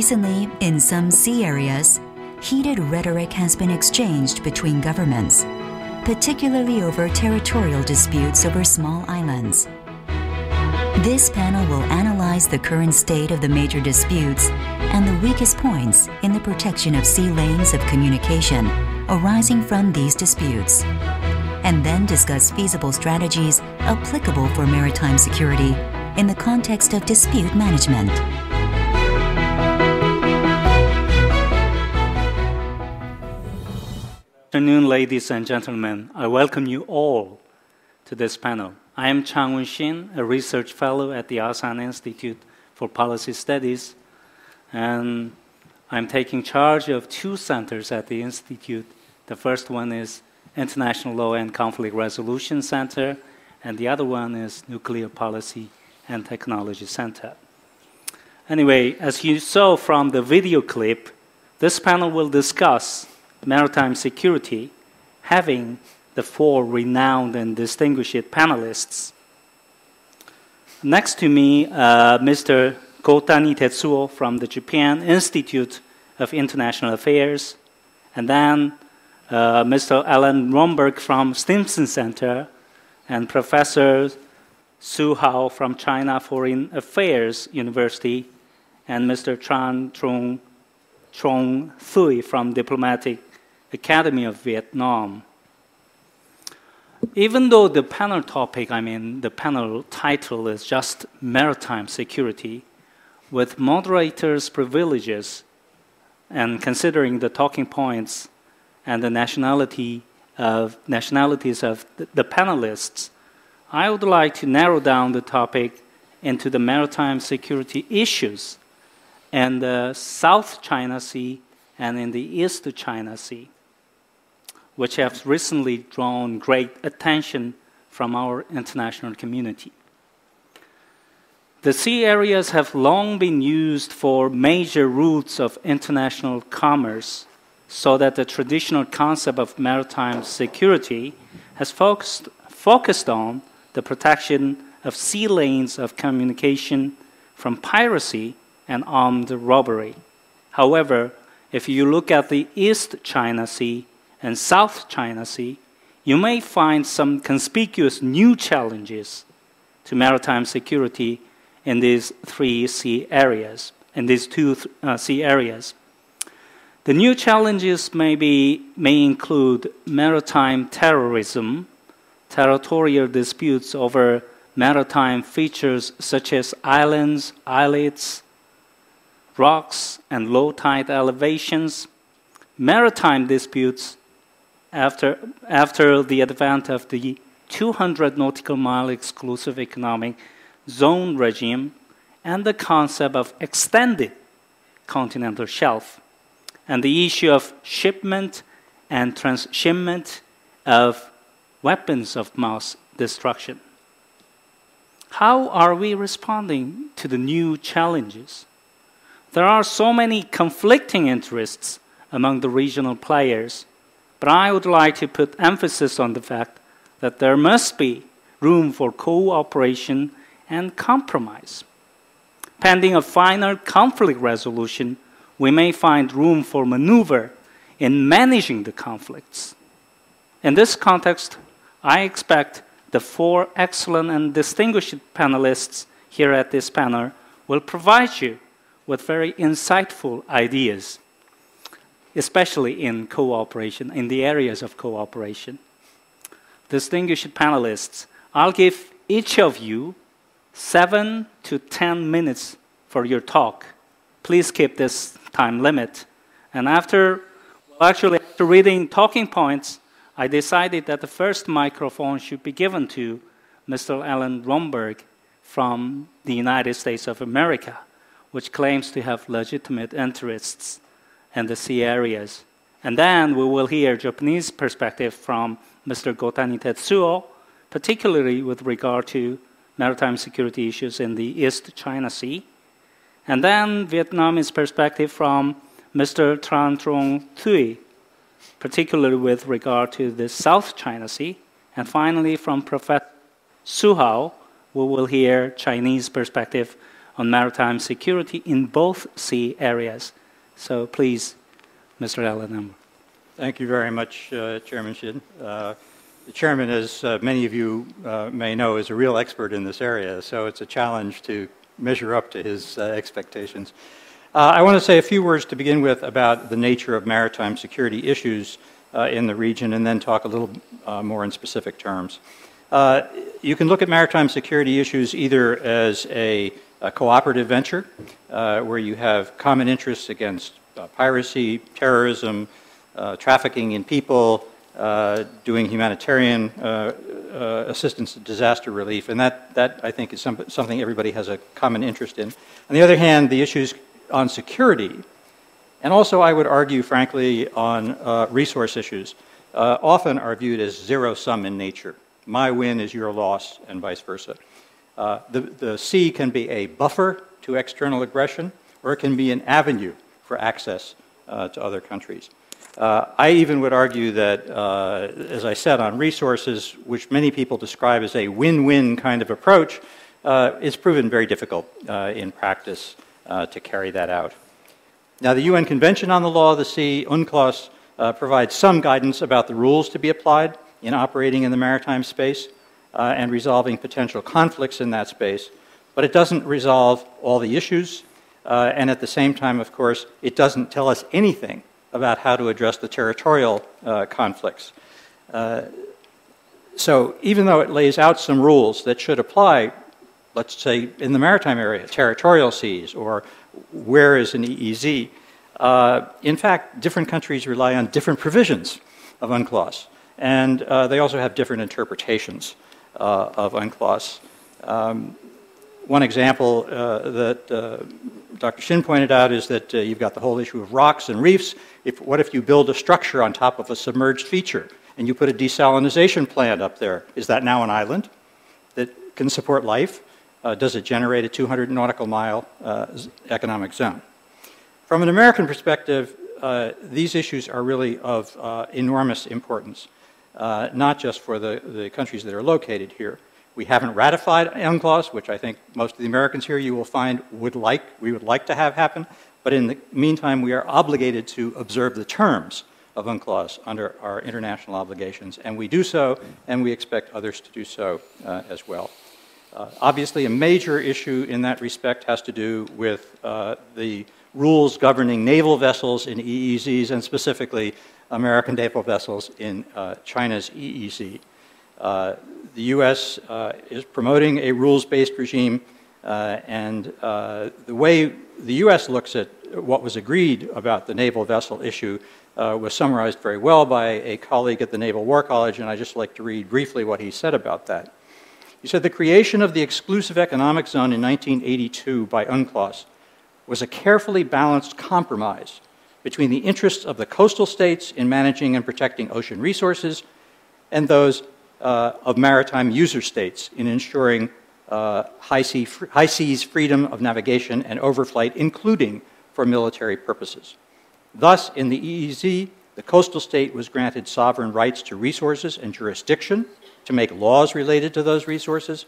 Recently, in some sea areas, heated rhetoric has been exchanged between governments, particularly over territorial disputes over small islands. This panel will analyze the current state of the major disputes and the weakest points in the protection of sea lanes of communication arising from these disputes, and then discuss feasible strategies applicable for maritime security in the context of dispute management. Good afternoon, ladies and gentlemen. I welcome you all to this panel. I am Chang-Hoon Shin, a research fellow at the Asan Institute for Policy Studies, and I'm taking charge of two centers at the Institute. The first one is International Law and Conflict Resolution Center, and the other one is Nuclear Policy and Technology Center. Anyway, as you saw from the video clip, this panel will discuss maritime security, having the four renowned and distinguished panelists. Next to me, Mr. Kotani Tetsuo from the Japan Institute of International Affairs, and then Mr. Alan Romberg from Stimson Center, and Professor Thuy from China Foreign Affairs University, and Mr. Tran Thuy from Diplomatic Academy of Vietnam. Even though the panel topic, the panel title is just maritime security, with moderators' privileges and considering the talking points and the nationalities of the panelists, I would like to narrow down the topic into the maritime security issues in the South China Sea and in the East China Sea, which have recently drawn great attention from our international community. The sea areas have long been used for major routes of international commerce, so that the traditional concept of maritime security has focused on the protection of sea lanes of communication from piracy and armed robbery. However, if you look at the East China Sea and South China Sea, you may find some conspicuous new challenges to maritime security in these two sea areas. The new challenges may include maritime terrorism, territorial disputes over maritime features such as islands, islets, rocks, and low tide elevations, maritime disputes after the advent of the 200 nautical mile exclusive economic zone regime, and the concept of extended continental shelf, and the issue of shipment and transshipment of weapons of mass destruction. How are we responding to the new challenges? There are so many conflicting interests among the regional players, but I would like to put emphasis on the fact that there must be room for cooperation and compromise. Pending a final conflict resolution, we may find room for maneuver in managing the conflicts. In this context, I expect the four excellent and distinguished panelists here at this panel will provide you with very insightful ideas, especially in cooperation, in the areas of cooperation. Distinguished panelists, I'll give each of you 7 to 10 minutes for your talk. Please keep this time limit. And after reading talking points, I decided that the first microphone should be given to Mr. Alan Romberg from the United States of America, which claims to have legitimate interests in the sea areas. And then we will hear Japanese perspective from Mr. Kotani Tetsuo, particularly with regard to maritime security issues in the East China Sea. And then Vietnamese perspective from Mr. Tran Thuy, particularly with regard to the South China Sea. And finally, from Professor Thuy, we will hear Chinese perspective on maritime security in both sea areas. So please, Mr. Allen. Thank you very much, Chairman Shin. The chairman, as many of you may know, is a real expert in this area, so it's a challenge to measure up to his expectations. I want to say a few words to begin with about the nature of maritime security issues in the region, and then talk a little more in specific terms. You can look at maritime security issues either as a cooperative venture, where you have common interests against piracy, terrorism, trafficking in people, doing humanitarian assistance to disaster relief, and that I think is something everybody has a common interest in. On the other hand, the issues on security, and also I would argue, frankly, on resource issues, often are viewed as zero-sum in nature. My win is your loss, and vice versa. The sea can be a buffer to external aggression, or it can be an avenue for access to other countries. I even would argue that, as I said, on resources, which many people describe as a win-win kind of approach, it's proven very difficult in practice to carry that out. Now, the UN Convention on the Law of the Sea, UNCLOS, provides some guidance about the rules to be applied in operating in the maritime space and resolving potential conflicts in that space, but it doesn't resolve all the issues, and at the same time, of course, it doesn't tell us anything about how to address the territorial conflicts. So even though it lays out some rules that should apply, let's say in the maritime area, territorial seas, or where is an EEZ, in fact, different countries rely on different provisions of UNCLOS, and they also have different interpretations of UNCLOS. One example that Dr. Shin pointed out is that you've got the whole issue of rocks and reefs. What if you build a structure on top of a submerged feature and you put a desalination plant up there? Is that now an island that can support life? Does it generate a 200 nautical mile economic zone? From an American perspective, these issues are really of enormous importance, not just for the countries that are located here. We haven't ratified UNCLOS, which I think most of the Americans here you will find we would like to have happen, but in the meantime we are obligated to observe the terms of UNCLOS under our international obligations, and we do so, and we expect others to do so as well. Obviously, a major issue in that respect has to do with the rules governing naval vessels in EEZs, and specifically American naval vessels in China's EEZ. The U.S. is promoting a rules-based regime, and the way the U.S. looks at what was agreed about the naval vessel issue was summarized very well by a colleague at the Naval War College, and I'd just like to read briefly what he said about that. He said, "The creation of the exclusive economic zone in 1982 by UNCLOS was a carefully balanced compromise between the interests of the coastal states in managing and protecting ocean resources and those of maritime user states in ensuring high seas freedom of navigation and overflight, including for military purposes. Thus, in the EEZ, the coastal state was granted sovereign rights to resources and jurisdiction to make laws related to those resources,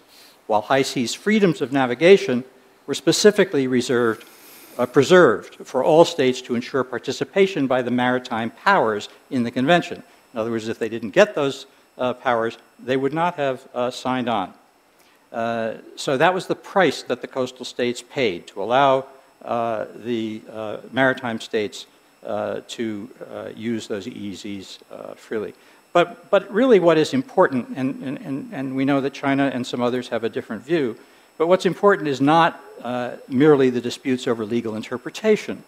while high seas freedoms of navigation were specifically preserved for all states to ensure participation by the maritime powers in the convention." In other words, if they didn't get those powers, they would not have signed on. So that was the price that the coastal states paid to allow the maritime states to use those EEZs freely. But really what is important, and we know that China and some others have a different view, but what's important is not merely the disputes over legal interpretation.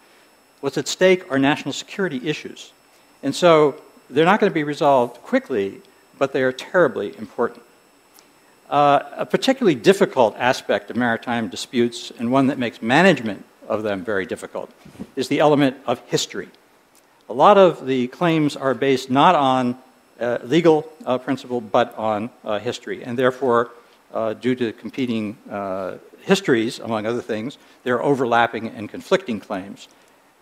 What's at stake are national security issues. And so they're not going to be resolved quickly, but they are terribly important. A particularly difficult aspect of maritime disputes, and one that makes management of them very difficult, is the element of history. A lot of the claims are based not on legal principle, but on history, and therefore, due to competing histories, among other things, there are overlapping and conflicting claims,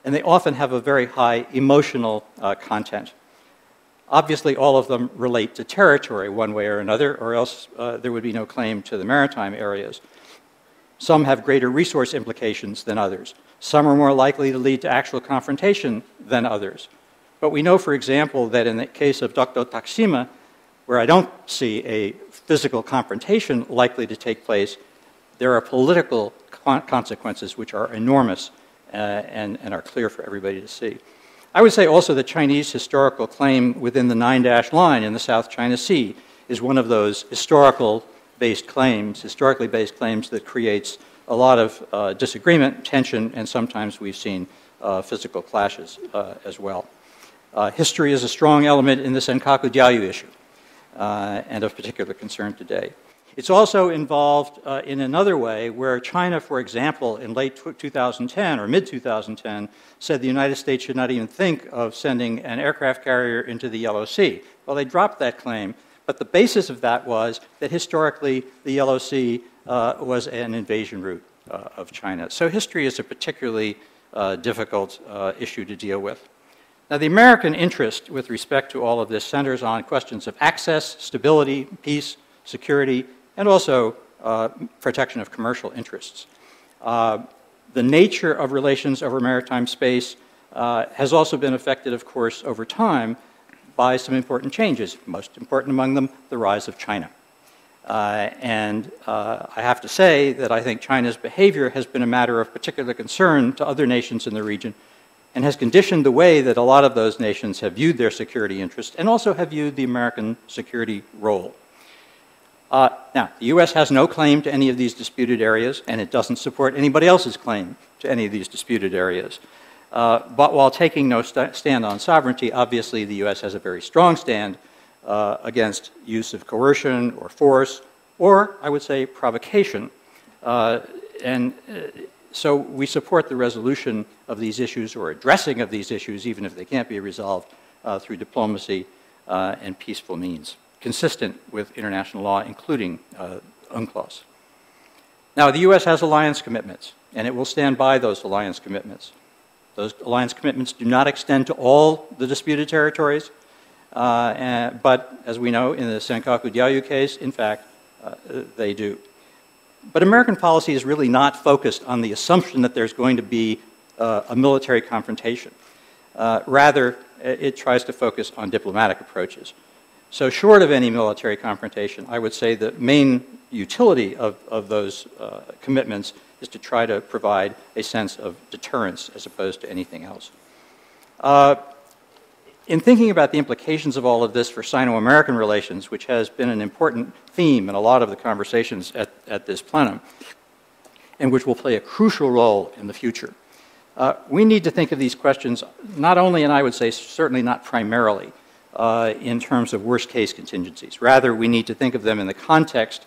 and they often have a very high emotional content. Obviously, all of them relate to territory one way or another, or else there would be no claim to the maritime areas. Some have greater resource implications than others. Some are more likely to lead to actual confrontation than others. But we know, for example, that in the case of Dr. Takshima, where I don't see a physical confrontation likely to take place, there are political consequences which are enormous and are clear for everybody to see. I would say also that Chinese historical claim within the Nine-Dash Line in the South China Sea is one of those historically based claims that creates a lot of disagreement, tension, and sometimes we've seen physical clashes as well. History is a strong element in the Senkaku Diaoyu issue and of particular concern today. It's also involved in another way where China, for example, in late 2010 or mid-2010, said the United States should not even think of sending an aircraft carrier into the Yellow Sea. Well, they dropped that claim, but the basis of that was that historically the Yellow Sea was an invasion route of China. So history is a particularly difficult issue to deal with. Now, the American interest with respect to all of this centers on questions of access, stability, peace, security, and also protection of commercial interests. The nature of relations over maritime space has also been affected, of course, over time by some important changes, most important among them, the rise of China. I have to say that I think China's behavior has been a matter of particular concern to other nations in the region and has conditioned the way that a lot of those nations have viewed their security interests and also have viewed the American security role. Now, the U.S. has no claim to any of these disputed areas, and it doesn't support anybody else's claim to any of these disputed areas. But while taking no stand on sovereignty, obviously the U.S. has a very strong stand against use of coercion or force, or I would say provocation. So we support the resolution of these issues or addressing of these issues, even if they can't be resolved through diplomacy and peaceful means, consistent with international law, including UNCLOS. Now, the U.S. has alliance commitments, and it will stand by those alliance commitments. Those alliance commitments do not extend to all the disputed territories, but as we know in the Senkaku Diaoyu case, in fact, they do. But American policy is really not focused on the assumption that there's going to be a military confrontation. Rather, it tries to focus on diplomatic approaches. So short of any military confrontation, I would say the main utility of those commitments is to try to provide a sense of deterrence as opposed to anything else. In thinking about the implications of all of this for Sino-American relations, which has been an important theme in a lot of the conversations at this plenum, and which will play a crucial role in the future, we need to think of these questions not only, and I would say certainly not primarily, in terms of worst-case contingencies. Rather, we need to think of them in the context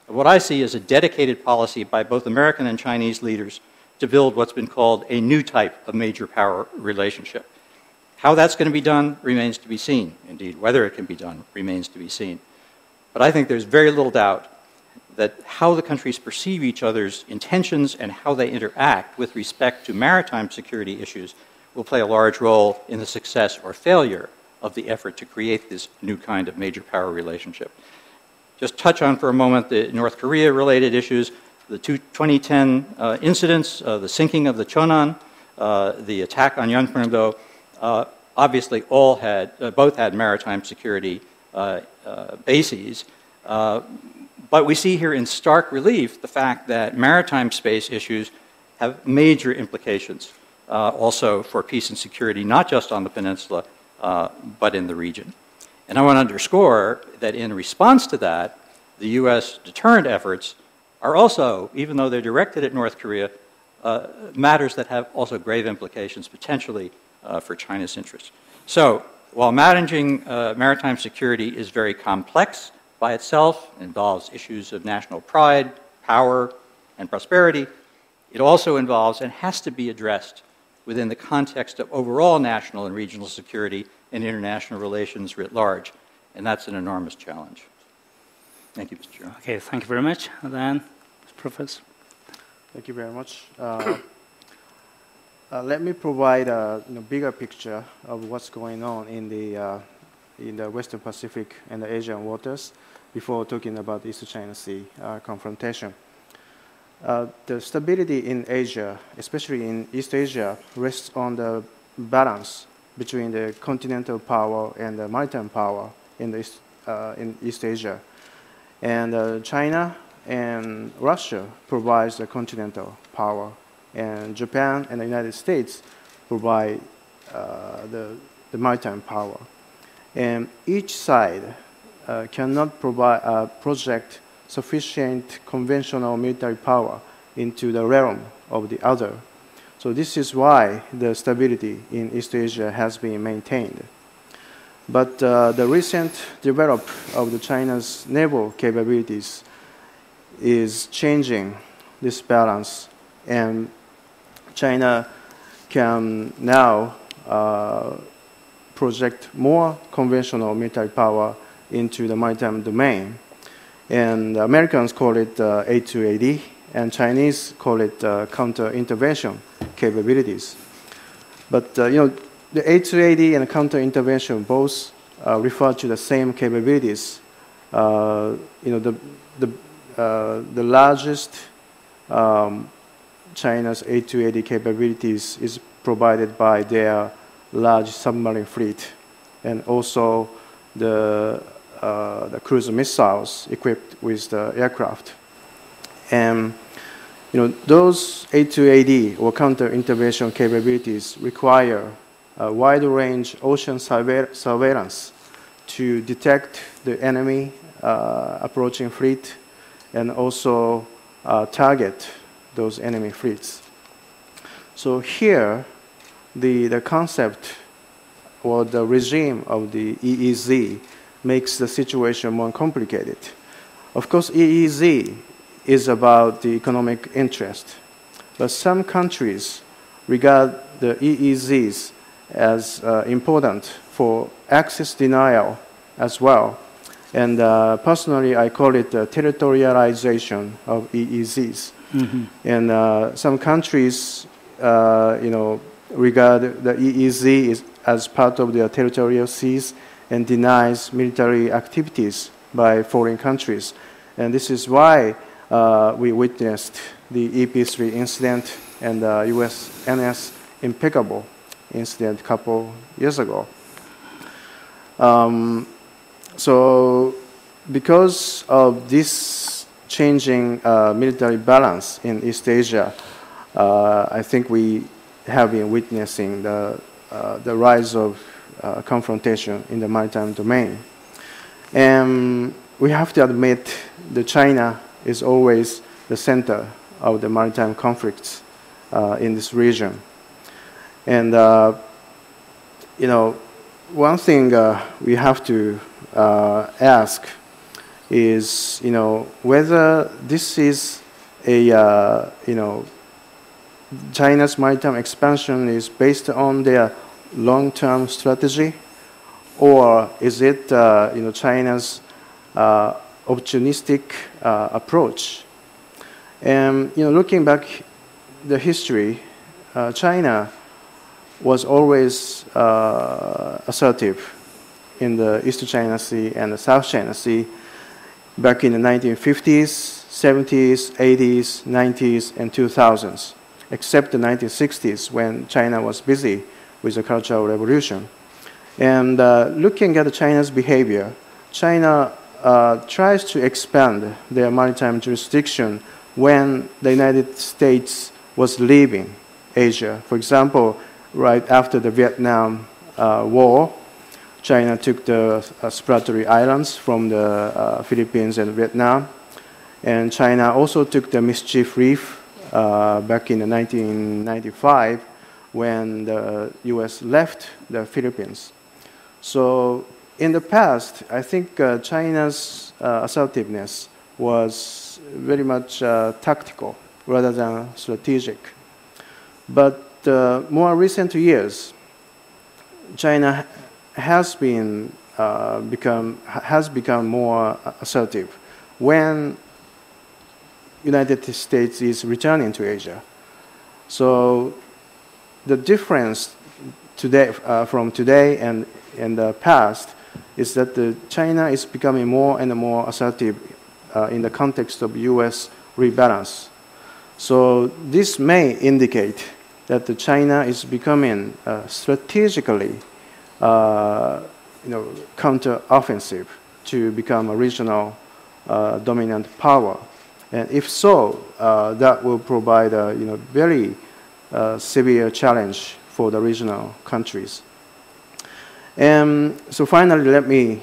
of what I see as a dedicated policy by both American and Chinese leaders to build what's been called a new type of major power relationship. How that's going to be done remains to be seen. Indeed, whether it can be done remains to be seen. But I think there's very little doubt that how the countries perceive each other's intentions and how they interact with respect to maritime security issues will play a large role in the success or failure of the effort to create this new kind of major power relationship. Just touch on for a moment the North Korea-related issues, the 2010 incidents, the sinking of the Chonan, the attack on Yeonpyeong-do, obviously both had maritime security bases. But we see here in stark relief the fact that maritime space issues have major implications also for peace and security, not just on the peninsula, but in the region. And I want to underscore that in response to that, the U.S. deterrent efforts are also, even though they're directed at North Korea, matters that have also grave implications potentially for China's interests. So while managing maritime security is very complex by itself, involves issues of national pride, power, and prosperity, it also involves and has to be addressed within the context of overall national and regional security and international relations writ large. And that's an enormous challenge. Thank you, Mr. Chairman. Okay, thank you very much. And then, Professor. Thank you very much. Let me provide a bigger picture of what's going on in the Western Pacific and the Asian waters before talking about the East China Sea confrontation. the stability in Asia, especially in East Asia, rests on the balance between the continental power and the maritime power in East Asia. And China and Russia provides the continental power, and Japan and the United States provide the maritime power. And each side cannot project sufficient conventional military power into the realm of the other. So this is why the stability in East Asia has been maintained. But the recent development of the China's naval capabilities is changing this balance, and China can now project more conventional military power into the maritime domain. And the Americans call it A2AD, and Chinese call it counter-intervention capabilities. But the A2AD and counter-intervention both refer to the same capabilities. The largest China's A2AD capabilities is provided by their large submarine fleet, and also the cruise missiles equipped with the aircraft. And those A2AD or counter-intervention capabilities require a wide-range ocean surveillance to detect the enemy approaching fleet and also target those enemy fleets. So here, the concept or the regime of the EEZ makes the situation more complicated. Of course, EEZ is about the economic interest, but some countries regard the EEZs as important for access denial as well. And personally, I call it the territorialization of EEZs. Mm-hmm. And some countries, regard the EEZ as part of their territorial seas and denies military activities by foreign countries. And this is why we witnessed the EP3 incident and the USNS Impeccable incident a couple years ago. So because of this changing military balance in East Asia, I think we have been witnessing the rise of confrontation in the maritime domain. And we have to admit that China is always the center of the maritime conflicts in this region. And, one thing we have to ask is, whether this is a, China's maritime expansion is based on their long-term strategy, or is it, China's opportunistic approach? And, looking back the history, China was always assertive in the East China Sea and the South China Sea back in the 1950s, 70s, 80s, 90s, and 2000s, except the 1960s when China was busy with the Cultural Revolution. And looking at China's behavior, China tries to expand their maritime jurisdiction when the United States was leaving Asia. For example, right after the Vietnam War, China took the Spratly Islands from the Philippines and Vietnam. And China also took the Mischief Reef back in 1995 when the US left the Philippines. So in the past, I think China's assertiveness was very much tactical rather than strategic. But more recent years, China has become more assertive when United States is returning to Asia. So the difference today, from today and in the past is that China is becoming more and more assertive in the context of U.S. rebalance. So this may indicate that China is becoming strategically, counter-offensive to become a regional dominant power. And if so, that will provide a very severe challenge for the regional countries. And so finally, let me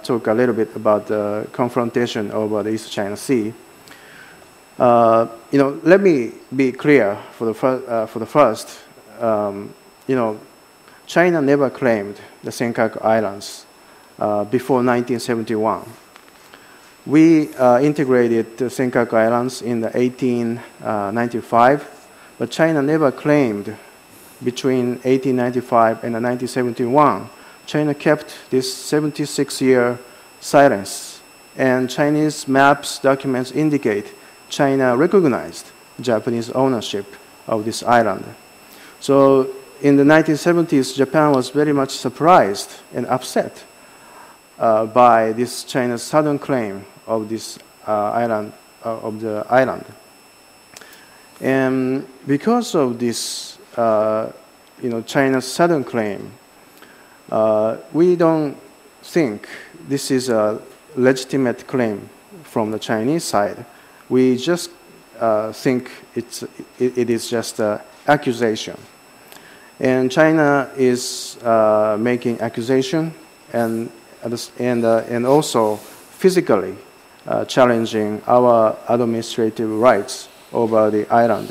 talk a little bit about the confrontation over the East China Sea. Let me be clear for the first. China never claimed the Senkaku Islands before 1971. We integrated the Senkaku Islands in the 1895, but China never claimed between 1895 and 1971. China kept this 76-year silence, and Chinese maps, documents indicate China recognized Japanese ownership of this island. So in the 1970s, Japan was very much surprised and upset by this China's sudden claim of this island, And because of this, China's sudden claim, we don't think this is a legitimate claim from the Chinese side. We just think it is just an accusation. And China is making accusation and also physically challenging our administrative rights over the island.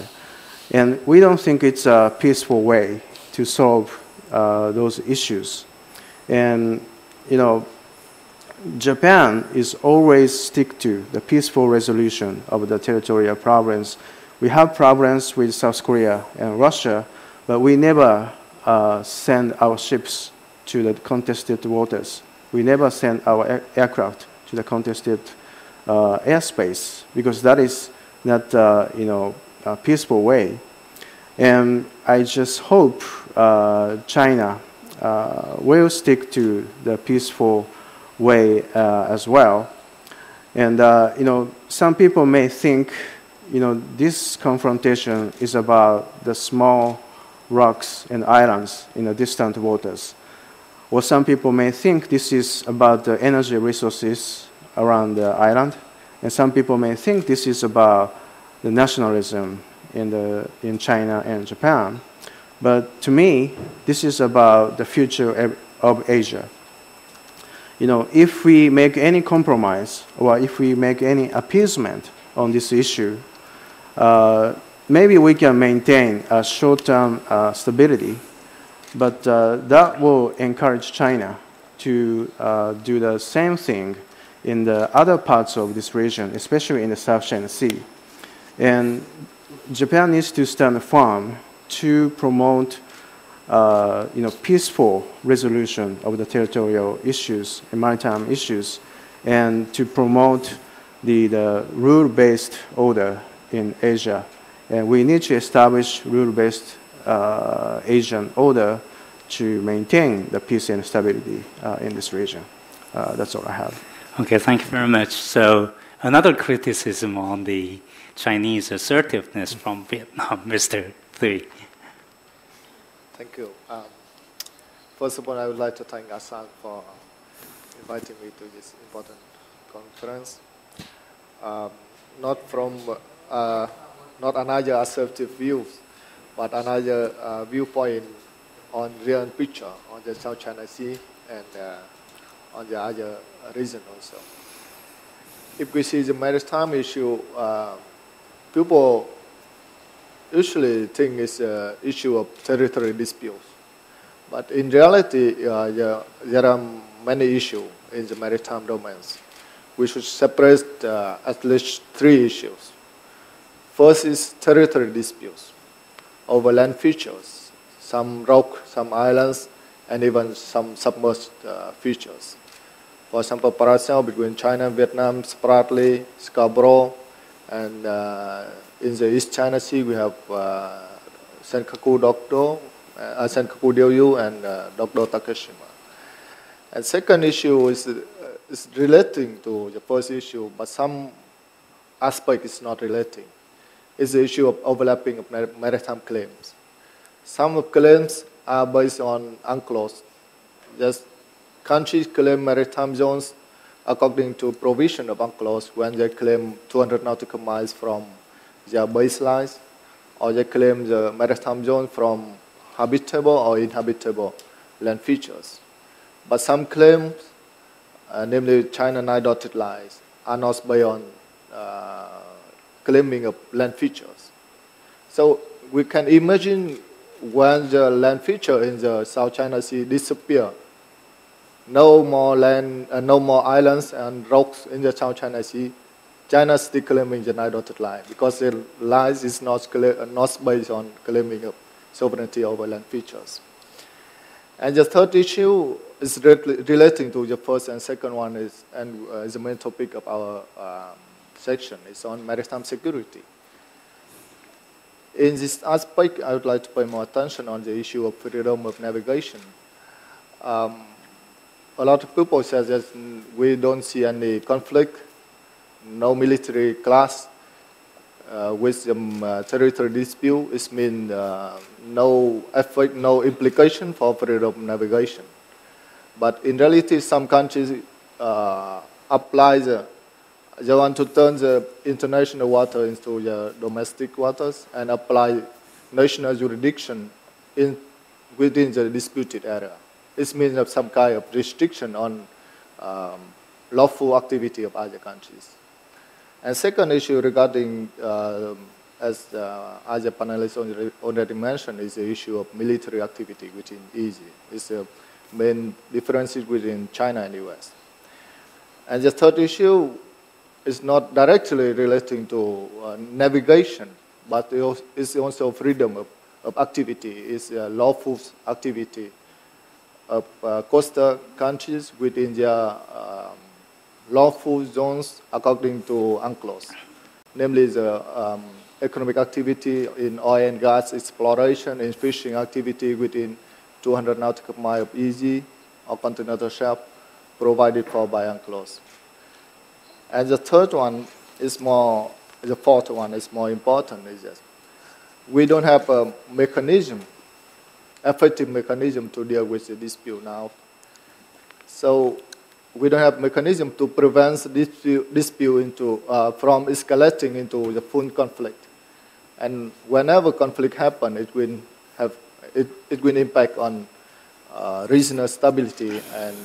And we don't think it's a peaceful way to solve those issues. And, Japan is always stick to the peaceful resolution of the territorial problems. We have problems with South Korea and Russia, but we never send our ships to the contested waters. We never send our aircraft to the contested airspace, because that is not, a peaceful way. And I just hope China will stick to the peaceful way as well. And, some people may think, this confrontation is about the small rocks and islands in the distant waters. Or some people may think this is about the energy resources around the island. And some people may think this is about the nationalism in China and Japan. But to me, this is about the future of Asia. If we make any compromise or if we make any appeasement on this issue, maybe we can maintain a short-term stability, but that will encourage China to do the same thing in the other parts of this region, especially in the South China Sea. And Japan needs to stand firm to promote peaceful resolution of the territorial issues and maritime issues, and to promote the rule-based order in Asia. And we need to establish rule-based Asian order to maintain the peace and stability in this region. That's all I have. Okay, thank you very much. So another criticism on the Chinese assertiveness from Vietnam, Mr. Thuy. Thank you. First of all, I would like to thank Asan for inviting me to this important conference. Not another assertive view, but another viewpoint on real picture on the South China Sea and on the other region also. If we see the maritime issue, people usually think it's an issue of territory disputes. But in reality, there are many issues in the maritime domains. We should separate at least three issues. First is territory disputes over land features, some rock, some islands, and even some submerged features. For example, parcel between China and Vietnam separately, Scarborough, and in the East China Sea we have Senkaku Dokdo, Senkaku Ryoyu, and Dokdo Takeshima. And second issue is relating to the first issue, but some aspect is not relating. is the issue of overlapping of maritime claims. Some of claims are based on UNCLOS. Just countries claim maritime zones according to provision of UNCLOS when they claim 200 nautical miles from their baselines, or they claim the maritime zone from habitable or inhabitable land features. But some claims, namely China 9 dotted lines, are not based on claiming of land features. So we can imagine when the land feature in the South China Sea disappear, no more land, no more islands and rocks in the South China Sea, China is still claiming the 9 dotted line because the lines is not based on claiming of sovereignty over land features. And the third issue is relating to the first and second one is the main topic of our section is on maritime security. In this aspect, I would like to pay more attention on the issue of freedom of navigation. A lot of people say that we don't see any conflict, no military clash with the territory dispute. It means no effect, no implication for freedom of navigation. But in reality, some countries apply they want to turn the international water into the domestic waters and apply national jurisdiction within the disputed area. This means of some kind of restriction on lawful activity of other countries. And second issue regarding, as other panelists already mentioned, is the issue of military activity within EEZ. It's the main differences between China and US. And the third issue is not directly relating to navigation, but it's also freedom of activity. It's lawful activity of coastal countries within their lawful zones according to UNCLOS, namely the economic activity in oil and gas exploration and fishing activity within 200 nautical miles of EEZ or continental shelf provided for by UNCLOS. And the third one is more, the fourth one is more important, is that we don't have a mechanism, effective mechanism to deal with the dispute now. So we don't have mechanism to prevent dispute from escalating into the full conflict. And whenever conflict happens, it will impact on regional stability and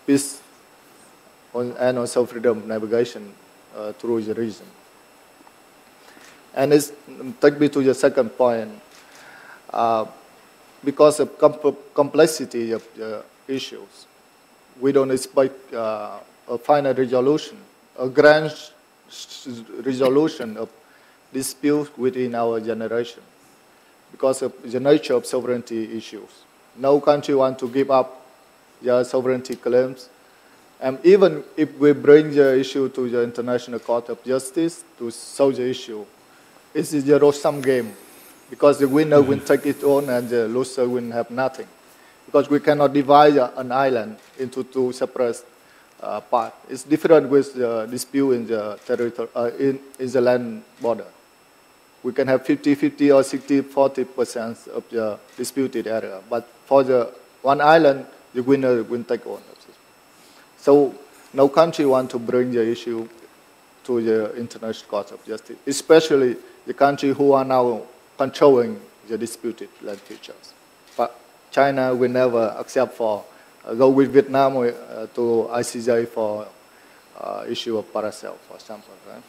peace and also freedom of navigation through the region. And it takes me to the second point. Because of complexity of the issues, we don't expect a final resolution, a grand resolution of disputes within our generation because of the nature of sovereignty issues. No country wants to give up their sovereignty claims. And even if we bring the issue to the International Court of Justice to solve the issue, it's a zero-sum game because the winner will take it on and the loser will have nothing. Because we cannot divide an island into two separate parts. It's different with the dispute in the territory, in the land border. We can have 50-50 or 60-40% of the disputed area. But for the one island, the winner will take on. So no country wants to bring the issue to the International Court of Justice, especially the country who are now controlling the disputed land features. But China will never accept for, go with Vietnam to ICJ for issue of paracel, for example. Right?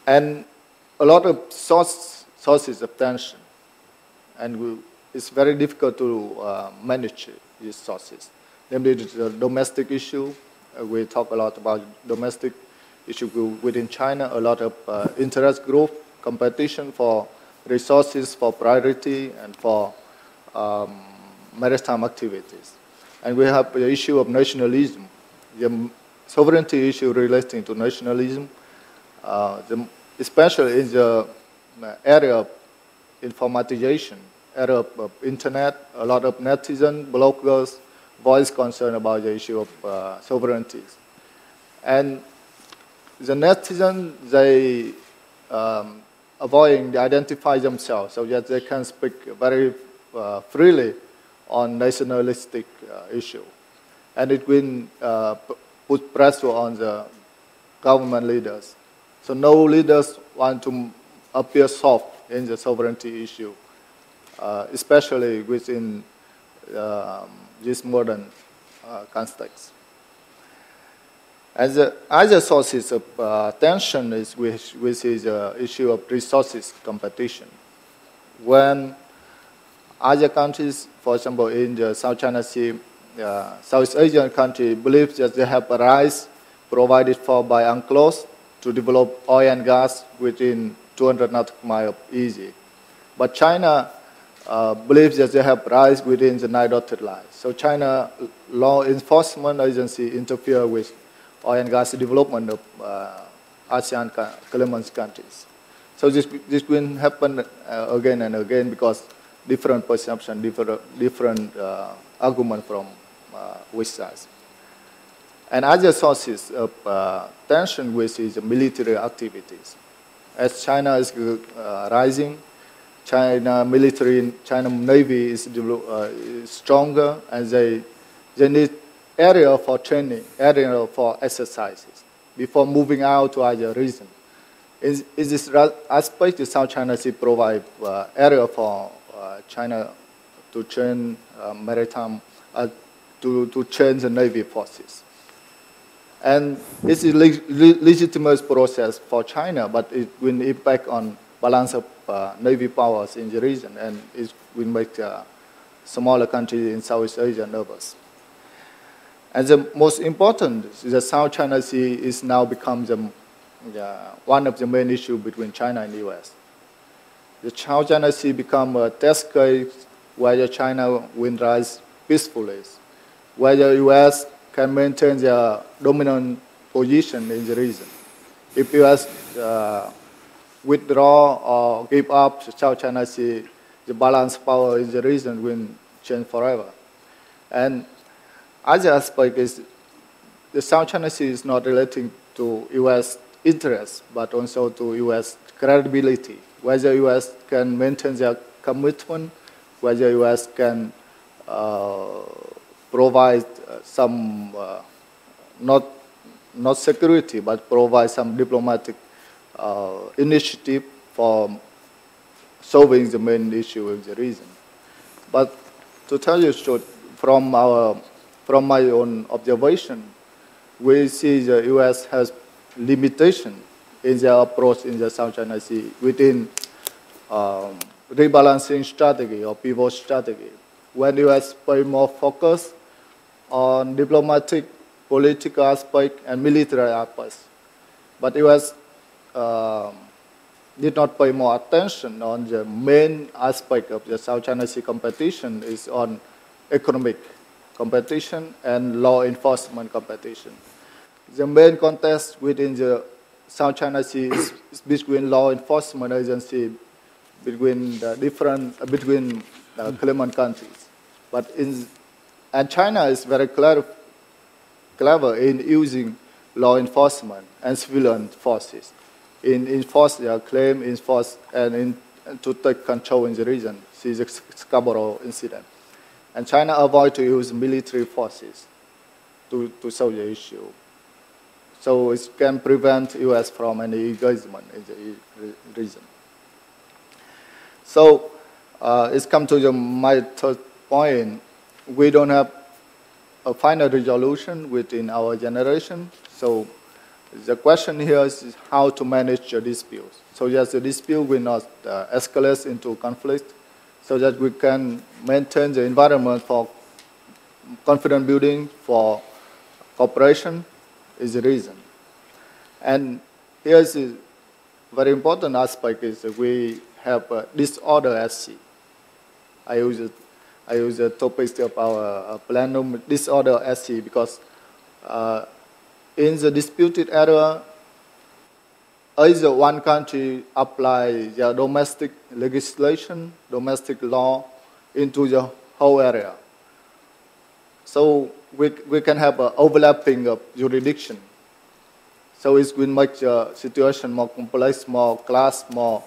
And a lot of sources of tension, and it's very difficult to manage these sources. Namely, the domestic issue. We talk a lot about domestic issue within China, a lot of interest group, competition for resources, for priority, and for maritime activities. And we have the issue of nationalism, the sovereignty issue relating to nationalism, especially in the area of informatization, area of internet, a lot of netizens, bloggers, voice concern about the issue of sovereignties. And the netizens, they avoiding to identify themselves so that they can speak very freely on nationalistic issue. And it will put pressure on the government leaders. So no leaders want to appear soft in the sovereignty issue, especially within this modern context. And the other sources of tension is which is the issue of resources competition. When other countries, for example, in the South China Sea, South Asian country believe that they have a rights provided for by UNCLOS to develop oil and gas within 200 nautical miles of EEZ. But China believes that they have rights within the 9 dotted line. So China law enforcement agency interfere with oil and gas development of ASEAN claimant countries. So this will happen again and again because different perception, different argument from which sides. And other sources of tension, which is military activities. As China is rising, China military, China Navy is stronger, and they need area for training, area for exercises before moving out to other regions. In this aspect, the South China Sea provide area for China to train maritime, to train the Navy forces. And it's a legitimate process for China, but it will impact on balance of Navy powers in the region, and it will make smaller countries in South Asia nervous. And the most important, the South China Sea is now become one of the main issues between China and the U.S. The South China Sea become a test case where China will rise peacefully, where the U.S. can maintain their dominant position in the region. If U.S. withdraw or give up the South China Sea, the balance of power in the region will change forever. And other aspect is the South China Sea is not relating to U.S. interests, but also to U.S. credibility, whether U.S. can maintain their commitment, whether U.S. can provide some, not security, but provide some diplomatic initiative for solving the main issue of the region. But to tell you short, from my own observation, we see the U.S. has limitation in their approach in the South China Sea within rebalancing strategy or pivot strategy. When U.S. pay more focus on diplomatic, political aspect, and military aspects, but U.S. did not pay more attention on the main aspect of the South China Sea competition is on economic competition and law enforcement competition. The main contest within the South China Sea is between law enforcement agency between claimant countries. And China is very clever in using law enforcement and civilian forces in enforce their claim, and to take control in the region. See the Scarborough incident. And China avoid to use military forces to solve the issue. So it can prevent U.S. from any engagement in the region. So it's come to my third point. We don't have a final resolution within our generation. So the question here is how to manage the disputes. So that the dispute will not escalate into conflict, so that we can maintain the environment for confidence building, for cooperation is the reason. And here's a very important aspect is that we have a disorder at sea. I use the topic of our plenum, disorder at sea, because in the disputed area, either one country apply their domestic legislation, domestic law into the whole area. So we can have an overlapping of jurisdiction. So it will make the situation more complex, more class, more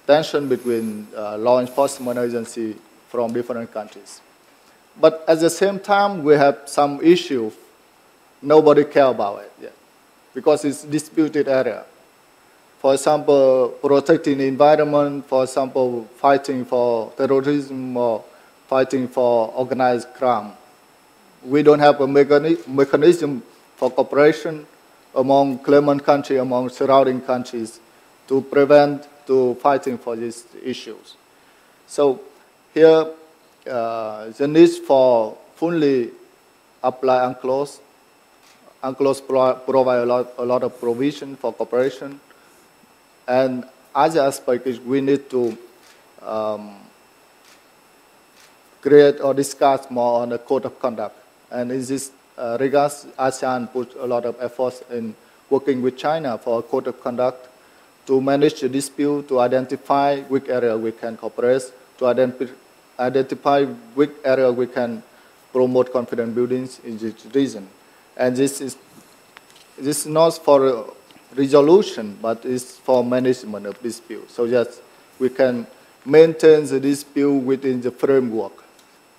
tension between law enforcement agencies from different countries. But at the same time, we have some issues nobody care about it yet, because it's disputed area. For example, protecting the environment, for example, fighting for terrorism or fighting for organized crime. We don't have a mechanism for cooperation among claimant countries, among surrounding countries, to prevent, to fighting for these issues. So here, the need for fully apply UNCLOS. UNCLOS provide a lot of provision for cooperation. And other aspect is we need to create or discuss more on the code of conduct. And in this regards, ASEAN put a lot of efforts in working with China for a code of conduct to manage the dispute, to identify which area we can cooperate, to identify which area we can promote confidence buildings in this region. And this is not for resolution, but it's for management of dispute. So that we can maintain the dispute within the framework,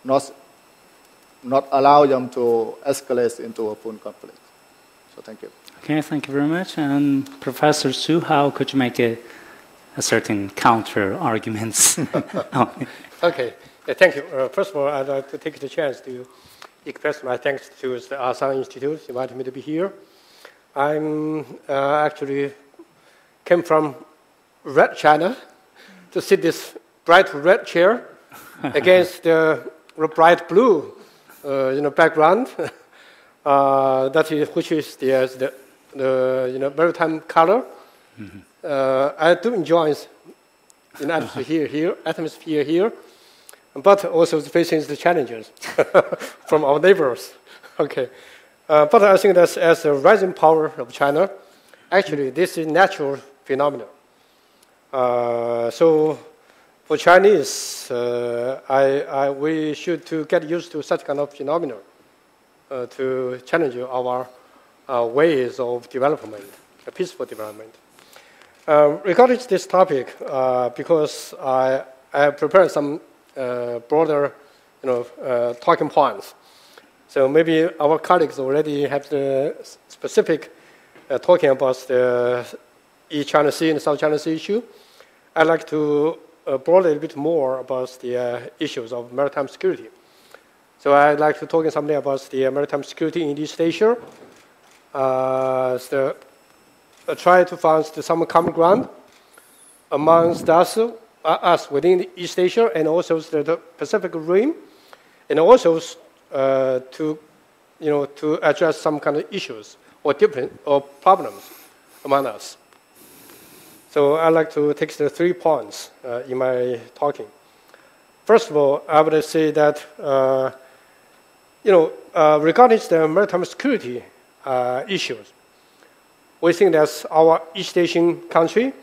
not allow them to escalate into a full conflict. So thank you. Okay, thank you very much. And Professor Su, how could you make a certain counter arguments? Okay, thank you. First of all, I'd like to take the chance to express my thanks to the Asan Institute inviting me to be here. I'm actually came from red China to sit this bright red chair against the bright blue background. Which is the maritime color. Mm-hmm. I do enjoy the atmosphere here, but also facing the challenges from our neighbors. Okay, but I think that as a rising power of China, actually this is natural phenomenon. So for Chinese, we should to get used to such kind of phenomenon. To challenge our ways of development, peaceful development. Regarding this topic, because I have prepared some broader, talking points. So maybe our colleagues already have the specific talking about the East China Sea and South China Sea issue. I'd like to broaden a little bit more about the issues of maritime security. So I'd like to talk something about the maritime security in East Asia. Try to find some common ground amongst us within East Asia and also the Pacific Rim, and also to address some kind of issues or problems among us. So I'd like to take the 3 points in my talking. First of all, I would say that regarding the maritime security issues, we think that our East Asian country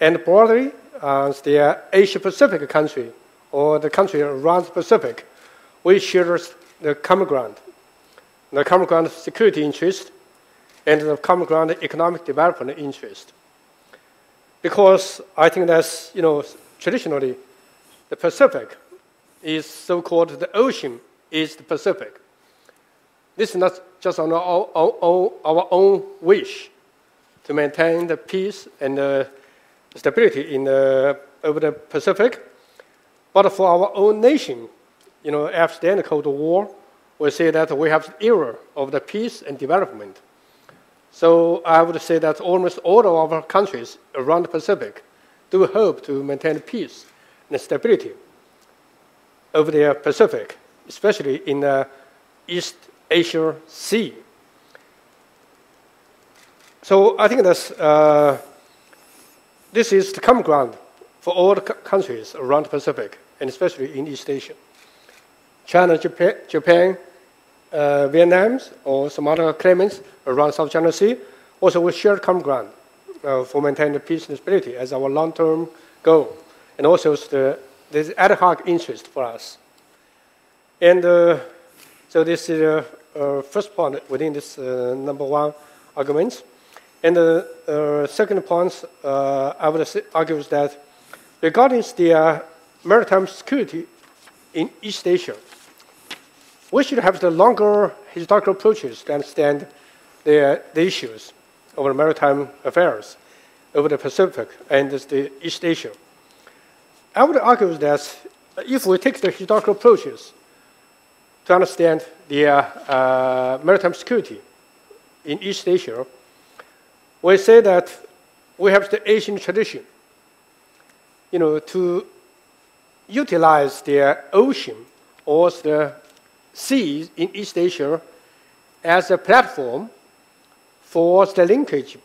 and broadly the Asia-Pacific country or the country around the Pacific, we share the common ground security interest and the common ground economic development interest. Because I think that's, traditionally, the Pacific is so-called the ocean is the Pacific. This is not just on our own wish to maintain the peace and the stability over the Pacific, but for our own nation. After the end of the Cold War, we say that we have the era of the peace and development. So I would say that almost all of our countries around the Pacific do hope to maintain peace and stability over the Pacific, especially in the East Asia Sea. So I think that this is the common ground for all the countries around the Pacific, and especially in East Asia. China, Japan, Vietnam, or some other claimants around South China Sea also will share common ground for maintaining peace and stability as our long-term goal, and also there's ad hoc interest for us. And so this is the first point within this number 1 arguments. And the second point, I would argue is that regarding the maritime security in East Asia, we should have the longer historical approaches to understand the issues over maritime affairs over the Pacific and the East Asia. I would argue that if we take the historical approaches to understand the maritime security in East Asia, we say that we have the Asian tradition, to utilize the ocean or the seas in East Asia as a platform for the linkage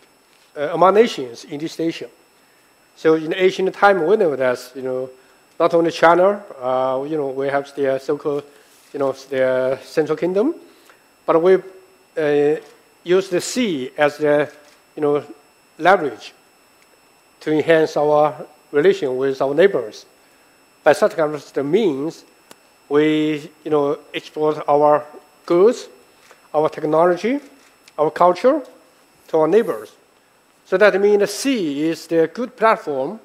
among nations in East Asia. So in ancient time, we know that not only China, we have the so-called the Central Kingdom, but we use the sea as the leverage to enhance our relation with our neighbors. By such kind of means, we export our goods, our technology, our culture to our neighbors. So that means the sea is the good platform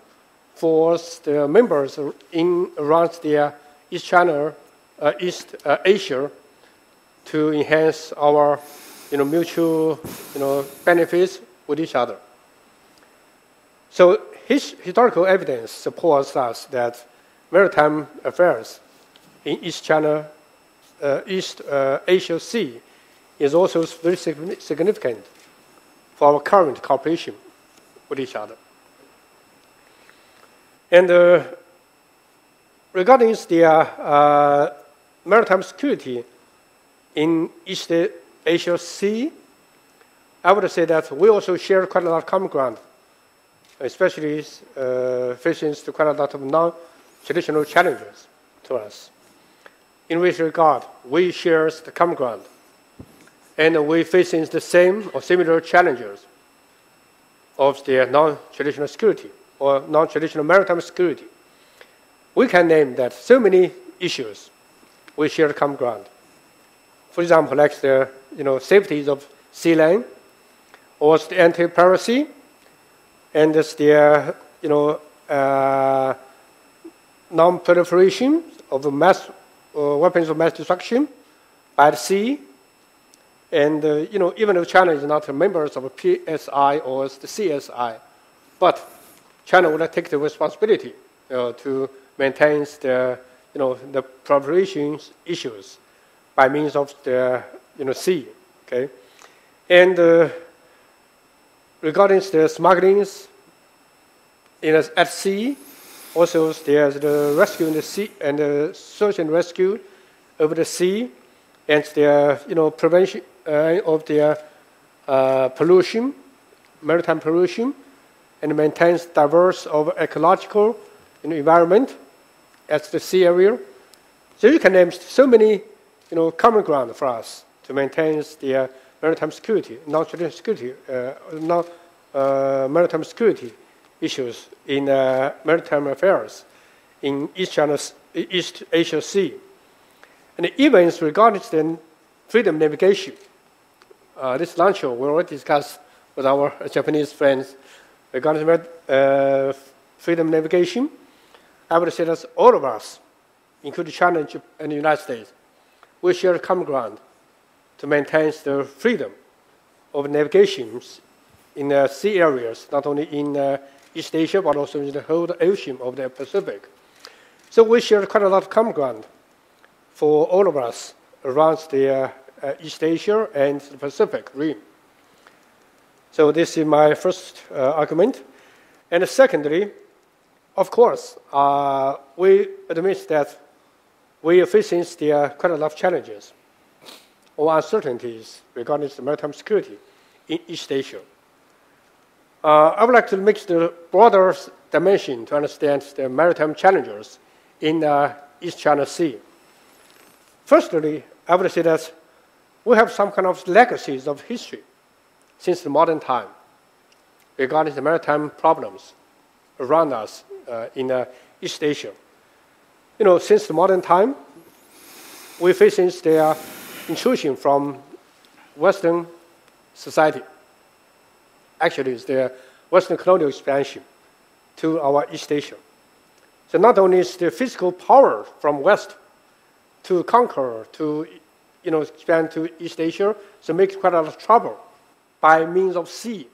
for the members around the East China, East Asia, to enhance our mutual benefits with each other. So historical evidence supports us that maritime affairs in East China, East Asia Sea is also very significant for our current cooperation with each other. And regarding the maritime security in East Asia Sea, I would say that we also share quite a lot of common ground, especially facing quite a lot of non-traditional challenges to us. In which regard, we share the common ground, and we facing the same or similar challenges of the non-traditional security or non-traditional maritime security. We can name that so many issues we share common ground. For example, like the safeties of sea lane, or the anti-piracy, and the non-proliferation of mass weapons of mass destruction by the sea. And even though China is not a member of PSI or the CSI, but China would take the responsibility to maintain the the proliferation issues by means of the sea. Okay, and regarding the smugglings at sea, also there's the rescue in the sea and the search and rescue over the sea, and the prevention of the pollution, maritime pollution, and maintains diverse of ecological environment at the sea area. So you can name so many common ground for us to maintain the maritime security, non-traditional security, maritime security issues in maritime affairs in East Asia Sea. And even regarding the freedom navigation, this lunch we already discussed with our Japanese friends regarding freedom navigation. I would say that all of us, including China and the United States, we share common ground to maintain the freedom of navigations in sea areas, not only in East Asia, but also in the whole ocean of the Pacific. So we share quite a lot of common ground for all of us around the East Asia and the Pacific rim. So this is my first argument. And secondly, of course, we admit that we are facing quite a lot of challenges or uncertainties regarding the maritime security in East Asia. I would like to mix the broader dimension to understand the maritime challenges in East China Sea. Firstly, I would say that we have some kind of legacies of history since the modern time regarding the maritime problems around us in East Asia. Since the modern time, we're facing the intrusion from Western society, actually is the Western colonial expansion to our East Asia. So not only is the physical power from West to conquer, to expand to East Asia, so it makes quite a lot of trouble by means of sea.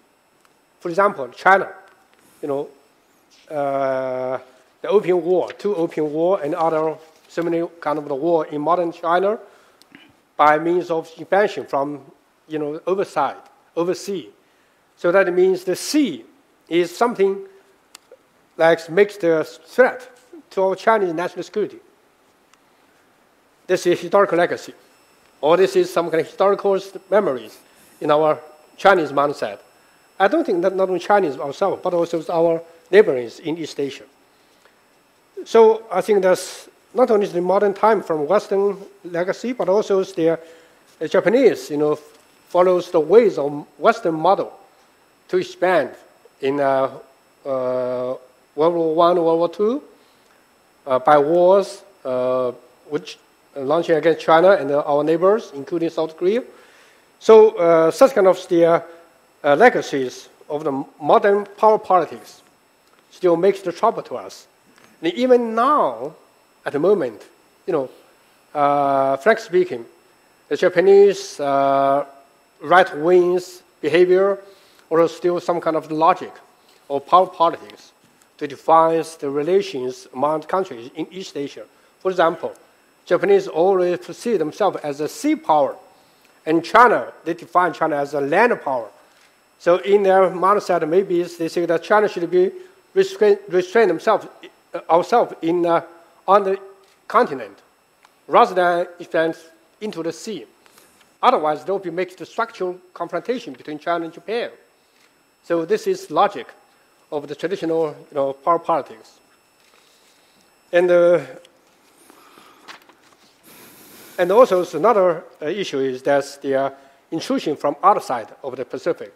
For example, China, the Opium War, two Opium War, and other so many kind of the war in modern China by means of expansion from overseas. So that means the sea is something like makes the threat to our Chinese national security. This is historical legacy, or this is some kind of historical memories in our Chinese mindset. I don't think that not only Chinese ourselves, but also our neighbors in East Asia. So I think that's not only the modern time from Western legacy, but also the Japanese, follows the ways of Western model to expand in World War I, World War II, by wars which launching against China and our neighbors, including South Korea. So such kind of the legacies of the modern power politics still makes the trouble to us. And even now, at the moment, frankly speaking, the Japanese right-wing's behavior, or still some kind of logic or power politics to define the relations among countries in East Asia. For example, Japanese always perceive themselves as a sea power, and China, they define China as a land power. So in their mindset, maybe they say that China should be restrain themselves ourselves on the continent, rather than expand into the sea. Otherwise, there will be makes the structural confrontation between China and Japan. So this is logic of the traditional, power politics. And also another issue is that the intrusion from outside of the Pacific,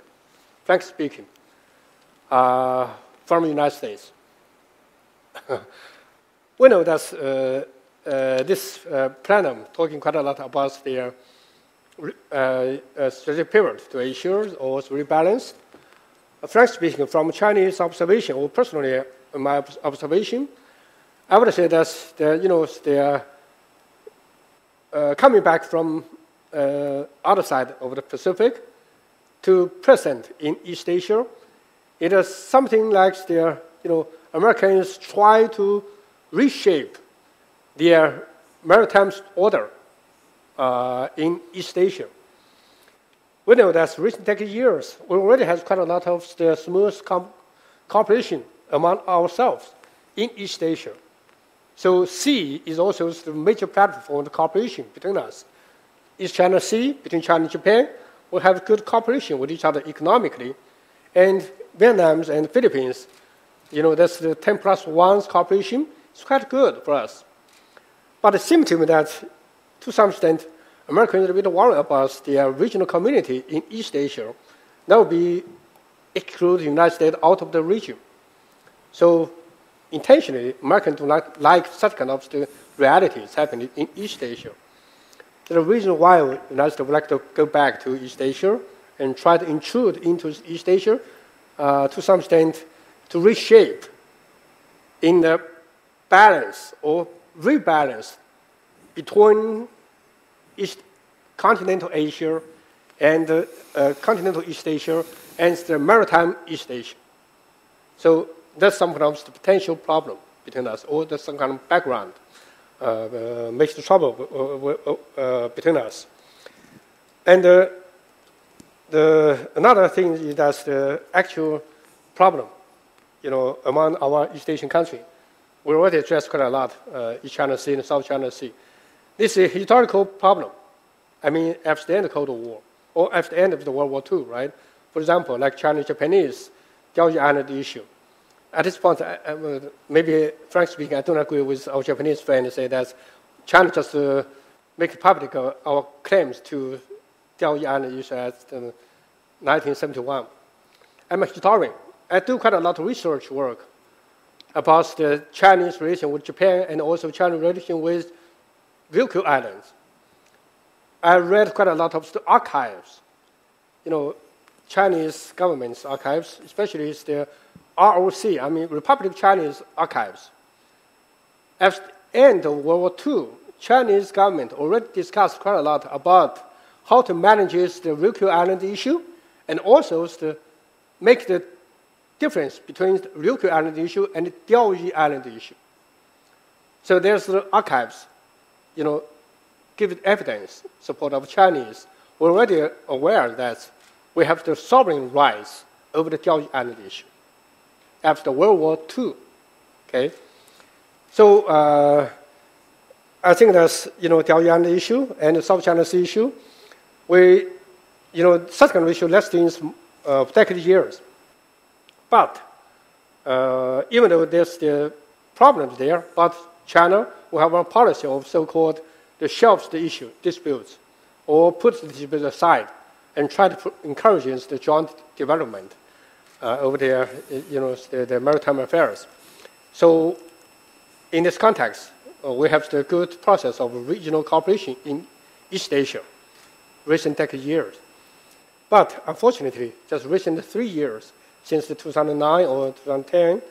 frankly speaking, from the United States. We know that this plenum talking quite a lot about the strategic pivot to Asia or rebalance. Frankly speaking, from Chinese observation, or personally my observation, I would say that they're coming back from other side of the Pacific to present in East Asia. It is something like the Americans try to reshape their maritime order in East Asia. We know that recent years, we already have quite a lot of the smooth cooperation among ourselves in East Asia. So sea is also the major platform for the cooperation between us. East China Sea, between China and Japan, we have good cooperation with each other economically. And Vietnam and Philippines, that's the 10+1 cooperation. It's quite good for us. But it seems to me that, to some extent, Americans are a bit worried about the regional community in East Asia. That will be exclude the United States out of the region. So intentionally, Americans do not like such kind of the realities happening in East Asia. The reason why the United States would like to go back to East Asia and try to intrude into East Asia, to some extent, to reshape in the balance or rebalance between East continental Asia and continental East Asia and the maritime East Asia. So that's some kind of the potential problem between us, or there's some kind of background makes the trouble between us. And another thing is that the actual problem, among our East Asian countries, we already addressed quite a lot, East China Sea and South China Sea. This is a historical problem. I mean, after the end of the Cold War, or after the end of the World War II, right? For example, like China-Japanese Diaoyu Island issue. At this point, maybe, frankly speaking, I don't agree with our Japanese friends say that China just make public our claims to Diaoyu Island issue as 1971. I'm a historian. I do quite a lot of research work about the Chinese relation with Japan and also Chinese relation with Ryukyu Islands. I read quite a lot of the archives, Chinese government's archives, especially the ROC, I mean Republic of Chinese archives. At the end of World War II, Chinese government already discussed quite a lot about how to manage the Ryukyu Island issue and also to make the difference between the Ryukyu Island issue and the Diaoyu Island issue. So there's the archives, give evidence, support of Chinese. We're already aware that we have the sovereign rights over the Diaoyu Island issue after World War II. Okay, so I think that's Diaoyu Island issue and the South China Sea issue. We, such kind of issue lasting years. But even though there's the problems there, but China will have a policy of so-called the shelves the issue disputes, or put the disputes aside and try to encourage the joint development over there, the maritime affairs. So in this context, we have the good process of regional cooperation in East Asia, recent years. But unfortunately, just recent 3 years, since the 2009 or 2010,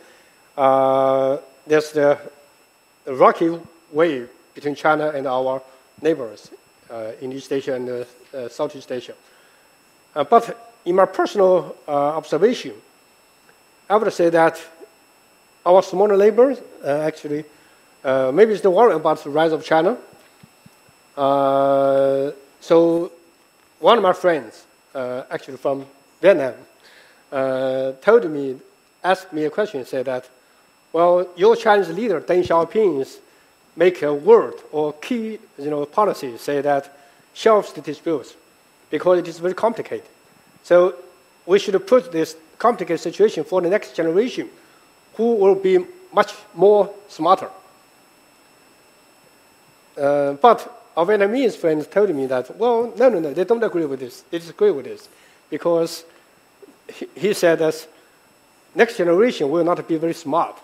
there's the rocky way between China and our neighbors in East Asia and Southeast Asia. But in my personal observation, I would say that our smaller neighbors actually, maybe it's the worry about the rise of China. So one of my friends, actually from Vietnam, asked me a question, said that, well, your Chinese leader, Deng Xiaoping, make a word or key policy, say that shelves the disputes because it is very complicated. So we should put this complicated situation for the next generation who will be much more smarter. But our Vietnamese friends told me that, well, no, they don't agree with this. They disagree with this because he said that next generation will not be very smart.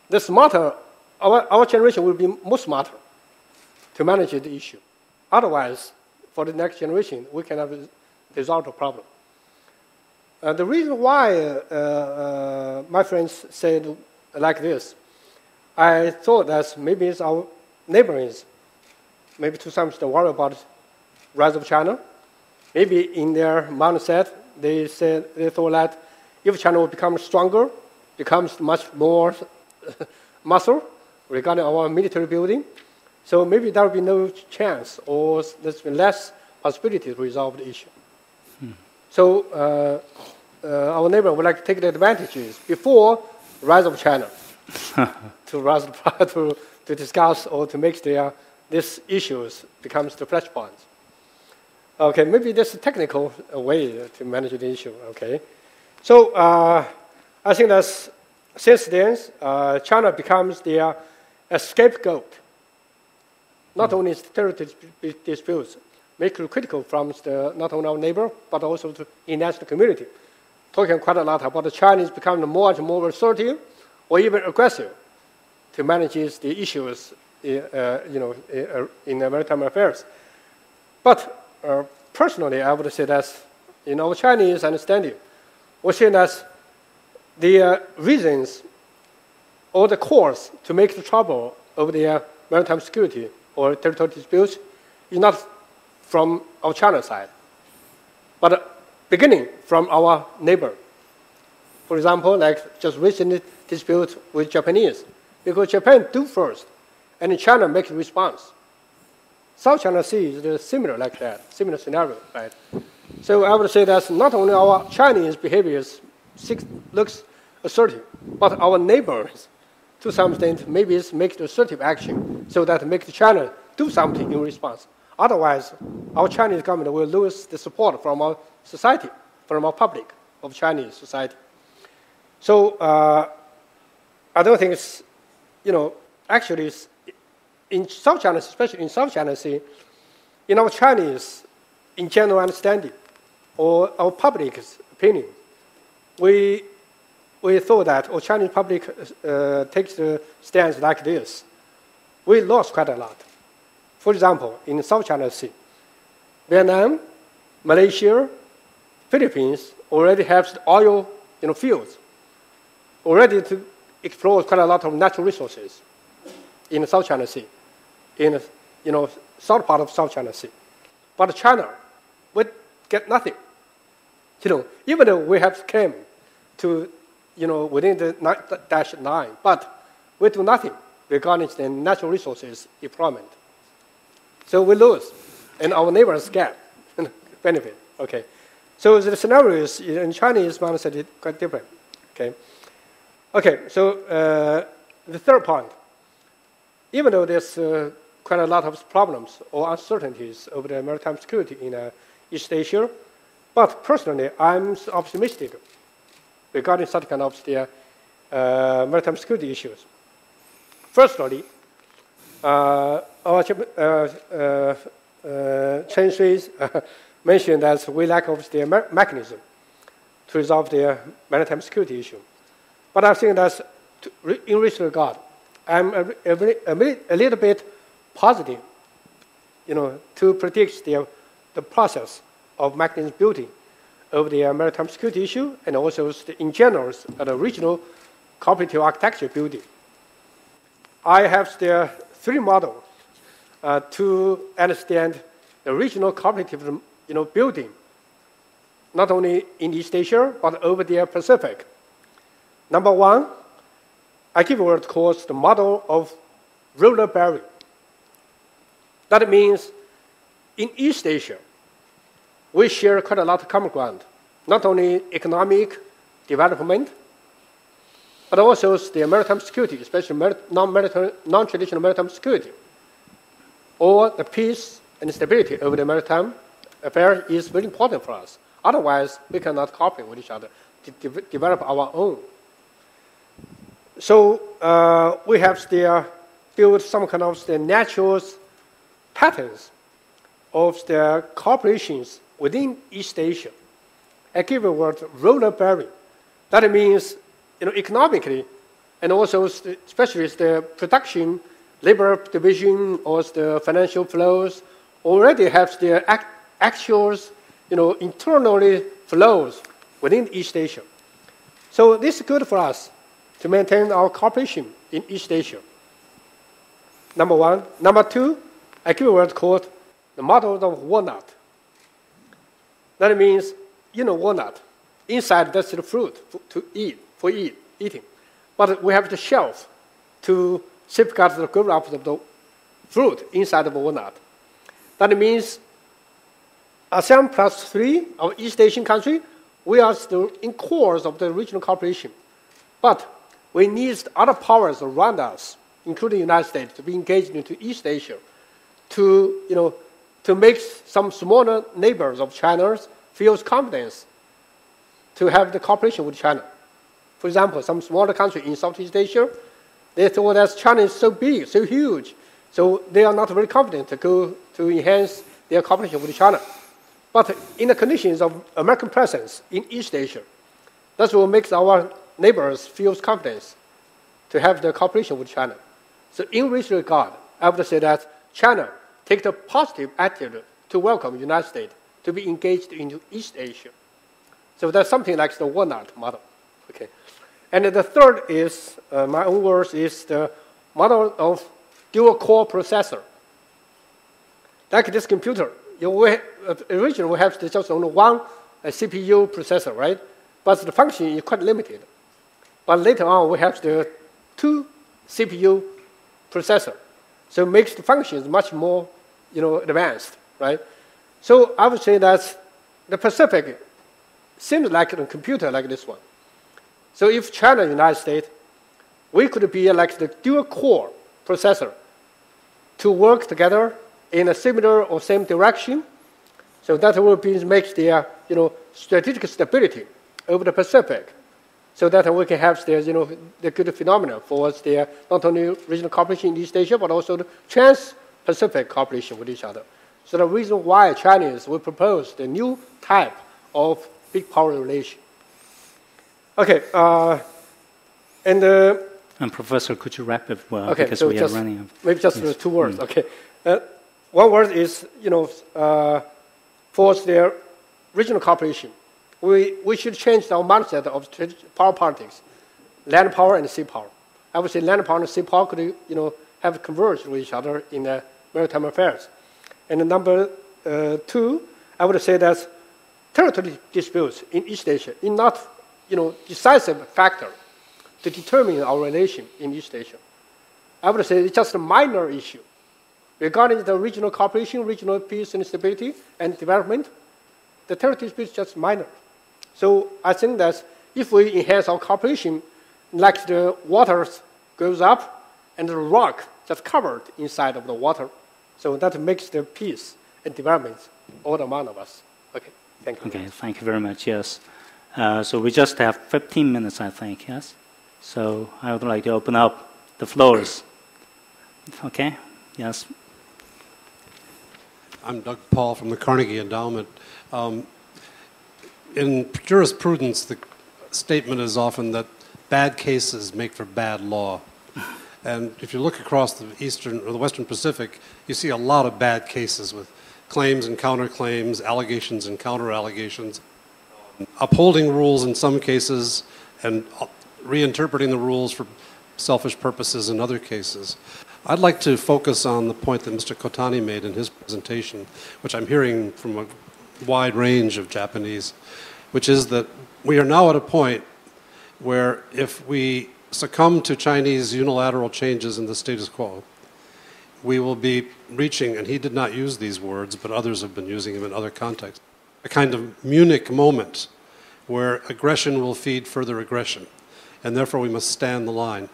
The smarter, our generation will be more smarter to manage the issue. Otherwise, for the next generation, we cannot resolve the problem. The reason why my friends said like this, I thought that maybe it's our neighbors, maybe to some extent worry about rise of China. Maybe in their mindset, they thought that if China will become stronger, becomes much more muscle regarding our military building, so maybe there will be no chance or there's less possibility to resolve the issue. So our neighbor would like to take the advantages before the rise of China to discuss or to make these issues becomes the flashpoints. Okay, maybe there's a technical way to manage the issue. Okay, so I think that since then China becomes a scapegoat. Not only its territory disputes, make it critical from not only our neighbor but also to the international community. Talking quite a lot about the Chinese becoming more and more assertive or even aggressive to manage the issues, in maritime affairs. But personally, I would say that in our Chinese understanding, we say that the reasons or the cause to make the trouble over the maritime security or territorial disputes is not from our China side, but beginning from our neighbor. For example, like just recent dispute with Japanese, because Japan do first, and China makes a response. South China Sea is similar like that, similar scenario, right? So I would say that not only our Chinese behaviors looks assertive, but our neighbors, to some extent, maybe make the assertive action so that makes China do something in response. Otherwise, our Chinese government will lose the support from our society, from our public of Chinese society. So I don't think it's, actually it's in South China, especially in South China Sea, in our Chinese, in general understanding, or our public's opinion, we thought that, or Chinese public takes the stance like this. We lost quite a lot. For example, in South China Sea, Vietnam, Malaysia, Philippines already has oil fields, already to explore quite a lot of natural resources in the South China Sea, in south part of South China Sea. But China would get nothing. Even though we have claim to, within the -9, but we do nothing regarding the natural resources deployment. So we lose, and our neighbors get benefit. Okay, so the scenarios in Chinese mindset is quite different. Okay, so the third point, even though there's quite a lot of problems or uncertainties over the maritime security in East Asia, but personally, I'm optimistic regarding such kind of the maritime security issues. Firstly, our Chang-Hoon mentioned that we lack of the mechanism to resolve the maritime security issue. But I think that in this regard, I'm a little bit positive, to predict the process of mechanism building of the maritime security issue, and also in general, the regional cooperative architecture building. I have the three models to understand the regional cooperative building, not only in East Asia, but over the Pacific. Number one, I give a word called the model of roller barrier. That means in East Asia, we share quite a lot of common ground, not only economic development, but also the maritime security, especially non-traditional maritime security, or the peace and stability over the maritime affair is very important for us. Otherwise, we cannot cooperate with each other to develop our own. So we have built some kind of the natural patterns of the cooperations within East Asia. I give a word roller barrier. That means economically, and also especially the production, labor division, or the financial flows already have the actuals, internally flows within East Asia. So this is good for us to maintain our cooperation in East Asia. Number one. Number two, I give a word called the model of walnut. That means, walnut. Inside, that's the fruit to eat, for eating. But we have the shelf to safeguard the growth of the fruit inside of the walnut. That means ASEAN plus 3, our East Asian country, we are still in course of the regional cooperation. But we need other powers around us, including the United States, to be engaged into East Asia, to make some smaller neighbors of China feel confidence to have the cooperation with China. For example, some smaller country in Southeast Asia, they thought that China is so big, so huge, so they are not very confident to go to enhance their cooperation with China. But in the conditions of American presence in East Asia, that's what makes our neighbors feel confidence to have the cooperation with China. So in this regard, I would say that China takes a positive attitude to welcome the United States to be engaged into East Asia. So that's something like the walnut model. Okay. And the third is, my own words, is the model of dual-core processor. Like this computer, originally we have just only one CPU processor, right? But the function is quite limited. But later on, we have the 2 CPU processor. So it makes the functions much more, advanced, right? So I would say that the Pacific seems like a computer like this one. So if China and the United States, we could be like the dual-core processor to work together in a similar or same direction. So that will make the strategic stability over the Pacific, so that we can have the good phenomena for not only regional cooperation in East Asia, but also the trans-Pacific cooperation with each other. So the reason why Chinese will propose the new type of big power relation. Okay, and Professor, could you wrap it well, okay, because so we are running out. Maybe just 2 words. Okay, one word is for the regional cooperation. we should change our mindset of power politics, land power and sea power. I would say land power and sea power could, have converged with each other in maritime affairs. And number 2, I would say that territory disputes in East Asia is not, decisive factor to determine our relation in East Asia. I would say it's just a minor issue. Regarding the regional cooperation, regional peace and stability and development, the territory dispute is just minor. So I think that if we enhance our cooperation, like the water goes up and the rock just covered inside of the water, so that makes the peace and development all among of us. Okay, thank you. Okay, thank you very much, yes. So we just have 15 minutes, I think, yes? So I would like to open up the floors. Okay, yes. I'm Doug Paul from the Carnegie Endowment. In jurisprudence, the statement is often that bad cases make for bad law. And if you look across the Eastern or the Western Pacific, you see a lot of bad cases with claims and counterclaims, allegations and counter-allegations, upholding rules in some cases and reinterpreting the rules for selfish purposes in other cases. I'd like to focus on the point that Mr. Kotani made in his presentation, which I'm hearing from a wide range of Japanese, which is that we are now at a point where if we succumb to Chinese unilateral changes in the status quo, we will be reaching, and he did not use these words, but others have been using them in other contexts, a kind of Munich moment where aggression will feed further aggression, and therefore we must stand the line.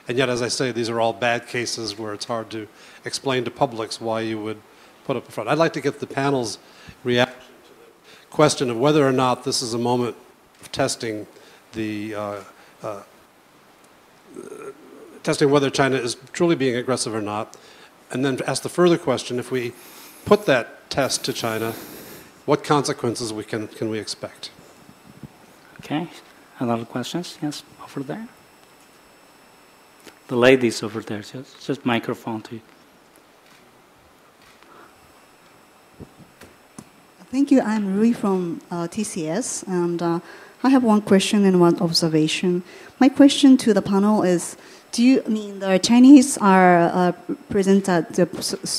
And yet, as I say, these are all bad cases where it's hard to explain to publics why you would put up a front. I'd like to get the panel's reaction to the question of whether or not this is a moment of testing testing whether China is truly being aggressive or not, and then ask the further question, if we put that test to China, what consequences can we expect? Okay, another questions? Yes, over there. The ladies over there, just microphone to you. Thank you. I'm Rui from TCS, and I have one question and one observation. My question to the panel is, the Chinese are present at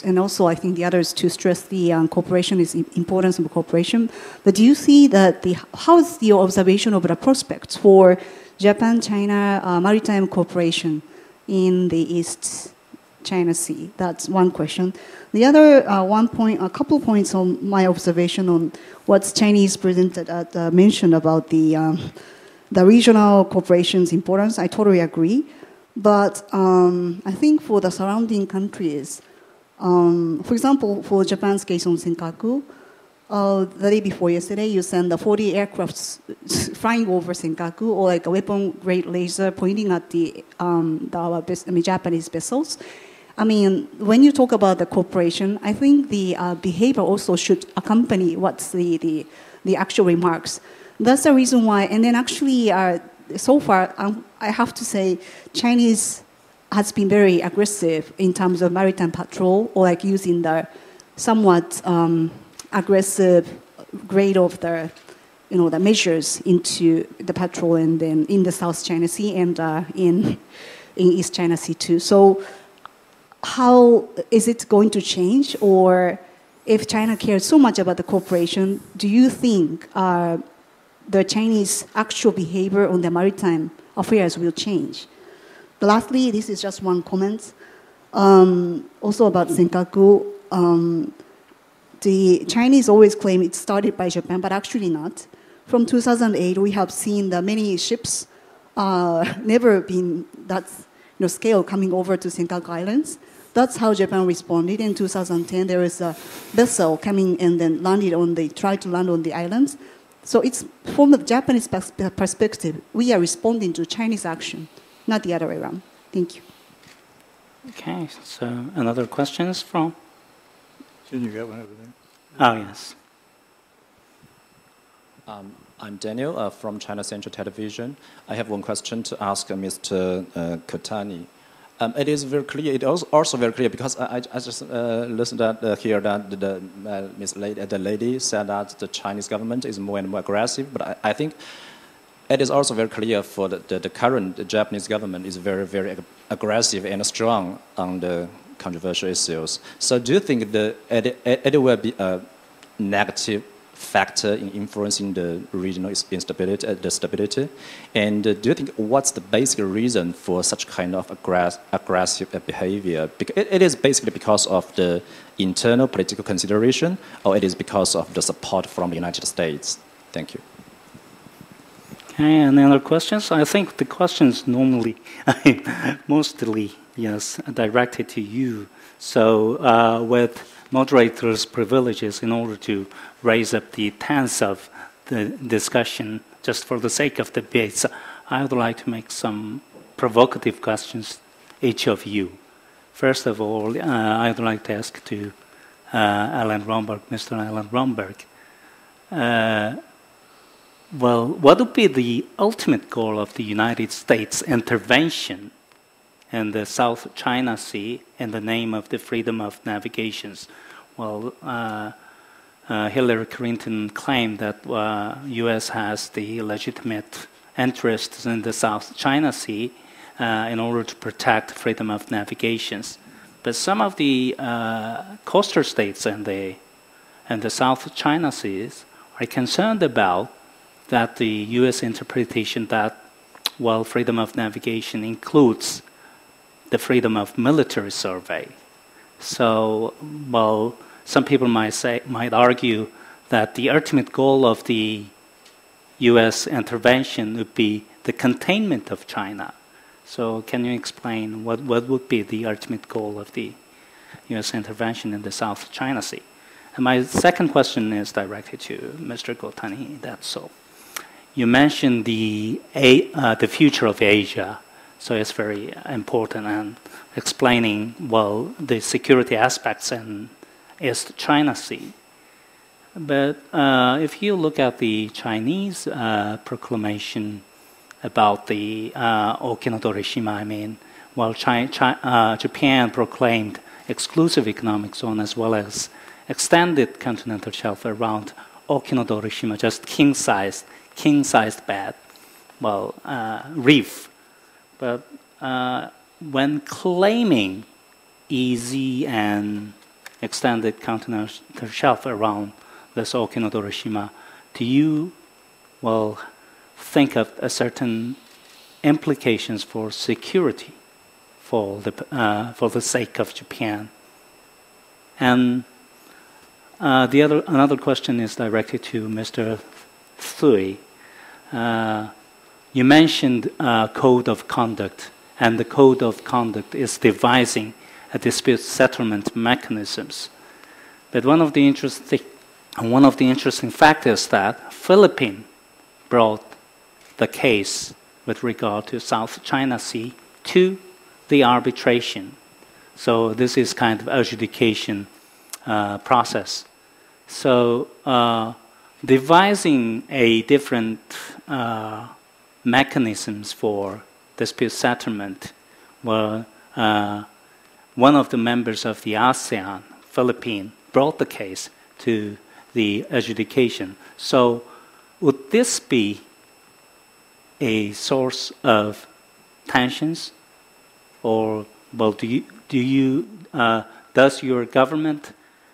and also I think the others to stress the cooperation is importance of cooperation. But do you see that how is your observation of the prospects for Japan-China maritime cooperation in the East China Sea? That's one question. The other a couple points on my observation on what's Chinese presented mentioned about the regional cooperation's importance. I totally agree. But I think for the surrounding countries, for example, for Japan's case on Senkaku, the day before yesterday, you sent the 40 aircrafts flying over Senkaku, or like a weapon-grade laser pointing at the Japanese vessels. I mean, when you talk about the cooperation, I think the behavior also should accompany what's the actual remarks. That's the reason why. And then actually, so far, I have to say, Chinese has been very aggressive in terms of maritime patrol, or like using the somewhat aggressive grade of the measures into the patrol, and then in the South China Sea and in East China Sea too. So how is it going to change? Or if China cares so much about the cooperation, do you think the Chinese actual behavior on the maritime affairs will change? But lastly, this is just one comment. Also about Senkaku, the Chinese always claim it started by Japan, but actually not. From 2008, we have seen that many ships never been that scale coming over to Senkaku Islands. That's how Japan responded. In 2010, there was a vessel coming and then tried to land on the islands. So it's from the Japanese perspective, we are responding to Chinese action, not the other way around. Thank you. Okay, so another questions from? Shin, you got one over there. Oh, yes. I'm Daniel from China Central Television. I have one question to ask Mr. Kotani. It is very clear. It is also very clear because I just listened here that the lady said that the Chinese government is more and more aggressive. But I think it is also very clear for the current Japanese government is very, very aggressive and strong on the controversial issues. So do you think it will be a negative factor in influencing the regional instability, the stability? And do you think what's the basic reason for such kind of aggressive behavior? It is basically because of the internal political consideration, or it is because of the support from the United States? Thank you. Okay, any other questions? I think the questions normally, mostly, yes, directed to you. So with moderators' privileges in order to raise up the tense of the discussion just for the sake of debates, I would like to make some provocative questions, each of you. First of all, I would like to ask to Alan Romberg, Mr. Alan Romberg. Well, what would be the ultimate goal of the United States intervention in the South China Sea in the name of the freedom of navigations? Well, Hillary Clinton claimed that U.S. has the legitimate interests in the South China Sea in order to protect freedom of navigations. But some of the coastal states in the South China Seas are concerned about that the U.S. interpretation that, well, freedom of navigation includes the freedom of military survey. So, well, some people might argue that the ultimate goal of the U.S. intervention would be the containment of China. So, can you explain what would be the ultimate goal of the U.S. intervention in the South China Sea? And my second question is directed to Mr. Kotani. That's so. You mentioned the future of Asia, so it's very important and explaining, well, the security aspects in East China Sea. But if you look at the Chinese proclamation about the Okinawa-Shima, I mean, well, Japan proclaimed exclusive economic zone as well as extended continental shelf around Okinawa-Shima, just king-sized bed, well, reef. But when claiming easy and extended continental shelf around this Okinawa-Shima, do you, well, think of a certain implications for security for the sake of Japan? And another question is directed to Mr. Thuy. You mentioned code of conduct, and the code of conduct is devising a dispute settlement mechanisms. But one of the interesting factors that Philippines brought the case with regard to South China Sea to the arbitration. So this is kind of adjudication process. So devising a different mechanisms for dispute settlement, well, one of the members of the ASEAN, Philippines, brought the case to the adjudication. So would this be a source of tensions, or, well, does your government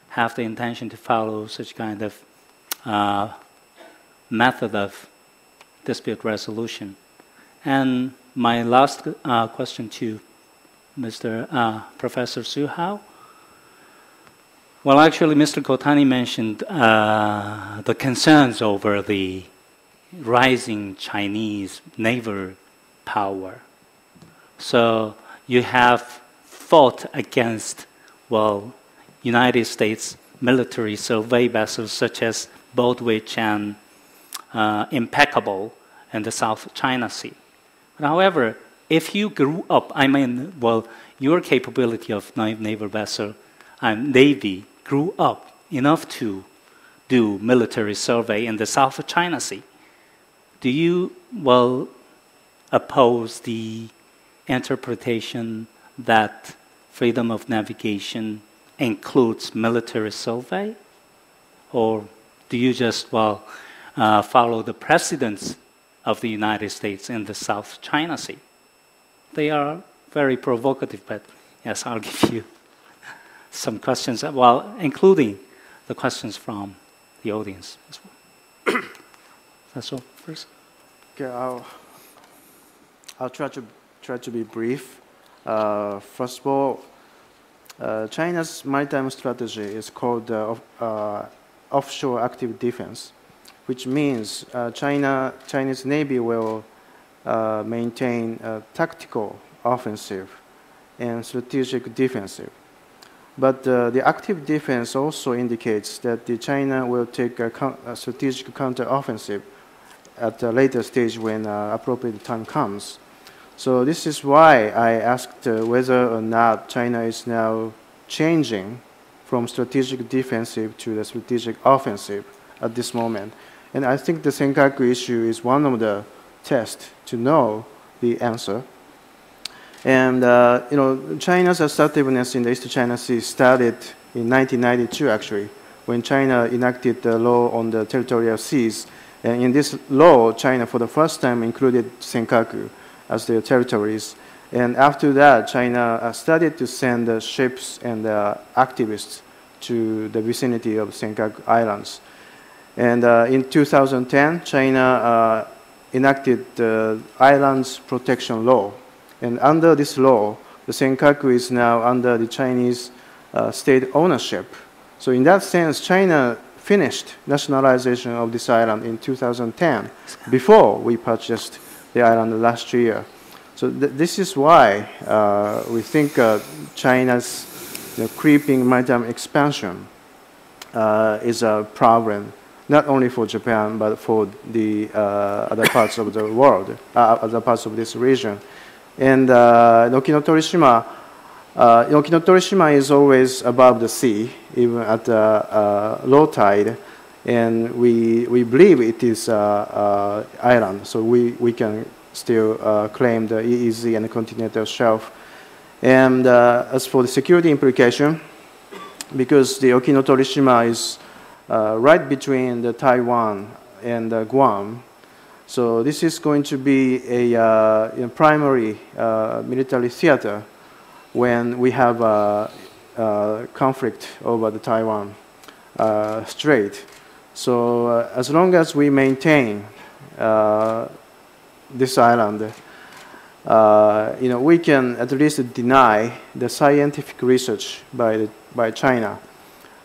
have the intention to follow such kind of method of dispute resolution? And my last question to Mr. Professor Su-Hao. Well, actually, Mr. Kotani mentioned the concerns over the rising Chinese naval power. So you have fought against, well, United States military survey vessels such as Boldwich and Impeccable in the South China Sea. However, if you grew up, I mean, well, your capability of naval vessel and Navy grew up enough to do military survey in the South China Sea, do you, well, oppose the interpretation that freedom of navigation includes military survey? Or do you just, follow the precedents of the United States in the South China Sea? They are very provocative, but yes, I'll give you some questions, including the questions from the audience as well. That's all first. Okay, I'll try to be brief. First of all, China's maritime strategy is called offshore active defense, which means Chinese Navy will maintain a tactical offensive and strategic defensive. But the active defense also indicates that China will take a strategic counter-offensive at a later stage when appropriate time comes. So this is why I asked whether or not China is now changing from strategic defensive to the strategic offensive at this moment. And I think the Senkaku issue is one of the tests to know the answer. And China's assertiveness in the East China Sea started in 1992, actually, when China enacted the law on the territorial seas. And in this law, China, for the first time, included Senkaku as their territories. And after that, China started to send ships and activists to the vicinity of Senkaku Islands. And in 2010, China enacted the Islands Protection Law. And under this law, the Senkaku is now under the Chinese state ownership. So in that sense, China finished nationalization of this island in 2010, before we purchased the island last year. So this is why we think China's creeping maritime expansion is a problem, not only for Japan, but for the other parts of the world, other parts of this region. And Okinawa Torishima is always above the sea, even at low tide, and we believe it is an island, so we can still claim the EEZ and the continental shelf. And as for the security implication, because the Okinawa Torishima is right between the Taiwan and Guam, so this is going to be a primary military theater when we have a conflict over the Taiwan Strait. So as long as we maintain this island, we can at least deny the scientific research by China.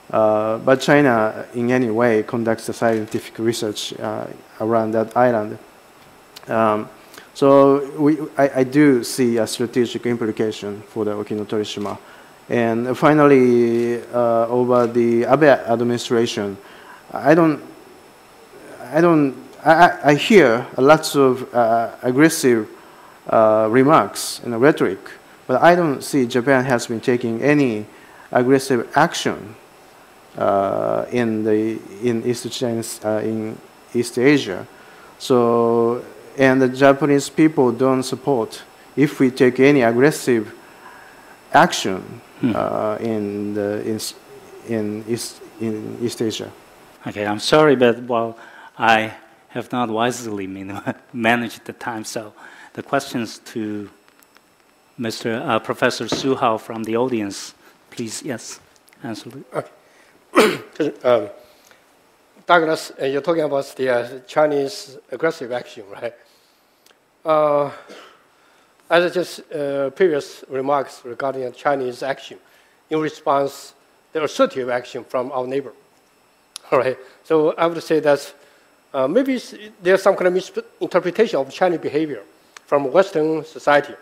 But China, in any way, conducts the scientific research around that island. So I do see a strategic implication for the Okinawa Torishima. And finally, over the Abe administration, I hear lots of aggressive remarks and rhetoric, but I don't see Japan has been taking any aggressive action in East Asia. So, and the Japanese people don't support if we take any aggressive action in East Asia. Okay, I'm sorry, but I have not wisely managed the time. So, the questions to Professor Su Hao from the audience, please, yes, answer. Okay. Douglas, you're talking about the Chinese aggressive action, right? As just previous remarks regarding Chinese action, in response, the assertive action from our neighbor. All right. So I would say that maybe there's some kind of misinterpretation of Chinese behavior from Western society.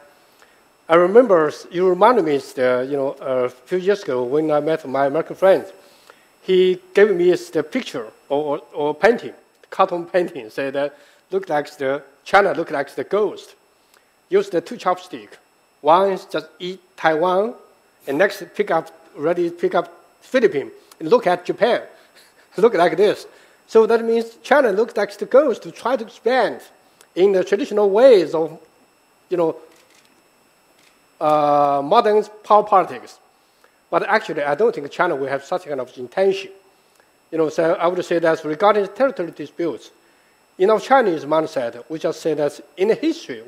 I remember you reminded me, a few years ago when I met my American friend, he gave me the picture or painting, cartoon painting, said that China looked like the ghost. Use the 2 chopsticks. One is just eat Taiwan, and next pick up Philippines and look at Japan. Look like this. So that means China looks like the ghost to try to expand in the traditional ways of, modern power politics. But actually, I don't think China will have such kind of intention. So I would say that regarding territory disputes, in our Chinese mindset, we just say that in history,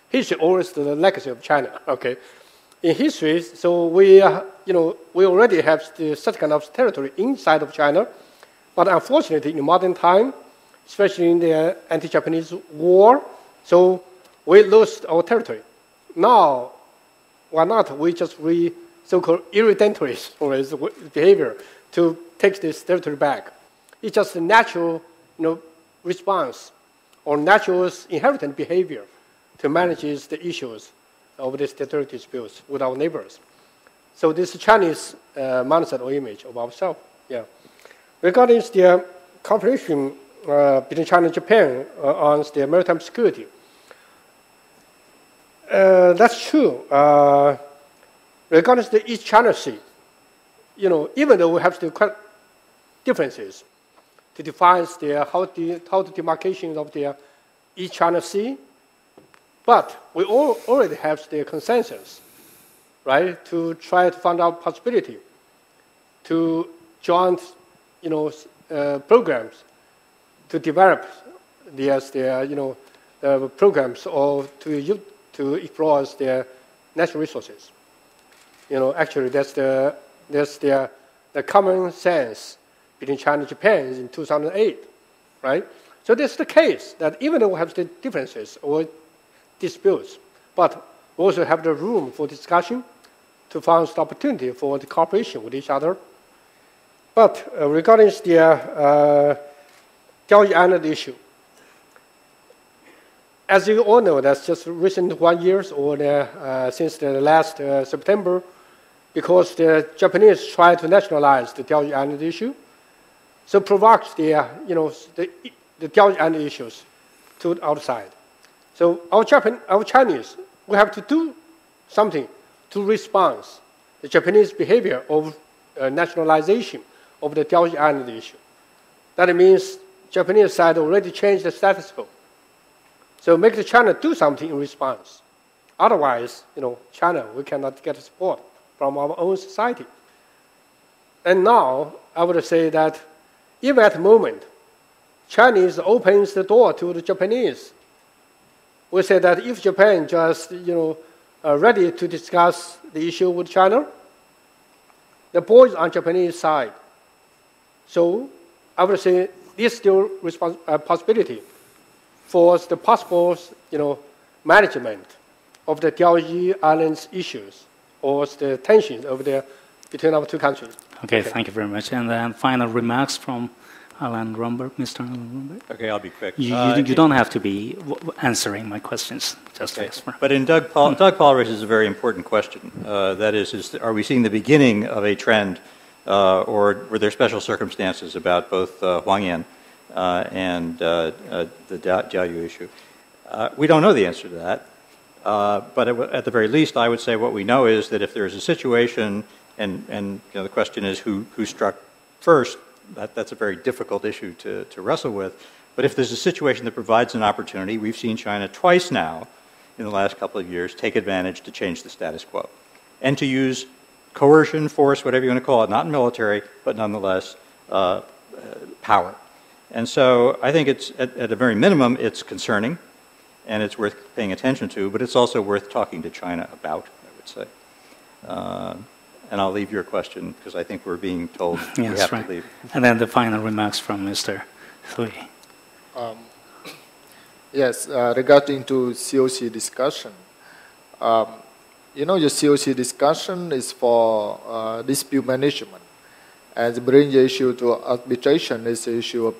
history always the legacy of China. Okay, in history, so we already have such kind of territory inside of China, but unfortunately, in modern time, especially in the anti-Japanese war, so we lost our territory. Now, why not? We just so-called irredentary behavior to take this territory back. It's just a natural, response or natural inherent behavior to manage the issues of these territory disputes with our neighbors. So this Chinese mindset or image of ourselves. Yeah. Regarding the cooperation between China and Japan on the maritime security, that's true. Regarding the East China Sea, even though we have still quite differences to define how the demarcation of the East China Sea, but we already have the consensus, right, to try to find out possibility to joint, programs to develop the programs or to explore their natural resources. Actually, that's the common sense between China and Japan in 2008, right? So that's the case that even though we have the differences or disputes, but we also have the room for discussion to find the opportunity for the cooperation with each other. But regarding the Diaoyu Island issue, as you all know, that's just recent 1 year or since the last September, because the Japanese tried to nationalize the Diaoyu Island issue, so provoked the Diaoyu Island issues to the outside. So our Chinese, we have to do something to respond the Japanese behavior of nationalization of the Diaoyu Island issue. That means Japanese side already changed the status quo. So make the China do something in response. Otherwise, China, we cannot get support from our own society. And now, I would say that if at the moment, Chinese opens the door to the Japanese, we say that if Japan just, ready to discuss the issue with China, the ball is on Japanese side. So I would say there's still possibility for the possible, management of the Diaoyu Islands issues or the tensions over there between our two countries. Okay, thank you very much. And then final remarks from Alan Romberg, Mr. Alan Romberg. Okay, I'll be quick. You don't have to be answering my questions. Just okay. answer. But Doug Paul raises a very important question. That is, are we seeing the beginning of a trend, or were there special circumstances about both Huangyan and the Diaoyu issue? We don't know the answer to that. But at the very least, I would say what we know is that if there is a situation, and the question is who struck first, that's a very difficult issue to wrestle with. But if there's a situation that provides an opportunity, we've seen China twice now in the last couple of years take advantage to change the status quo and to use coercion, force, whatever you want to call it, not military, but nonetheless power. And so I think it's, at a very minimum, it's concerning and it's worth paying attention to, but it's also worth talking to China about, I would say. And I'll leave your question because I think we're being told we have to leave. And then the final remarks from Mr. Thuy. Yes, regarding to COC discussion, your COC discussion is for dispute management, and bring the issue to arbitration is the issue of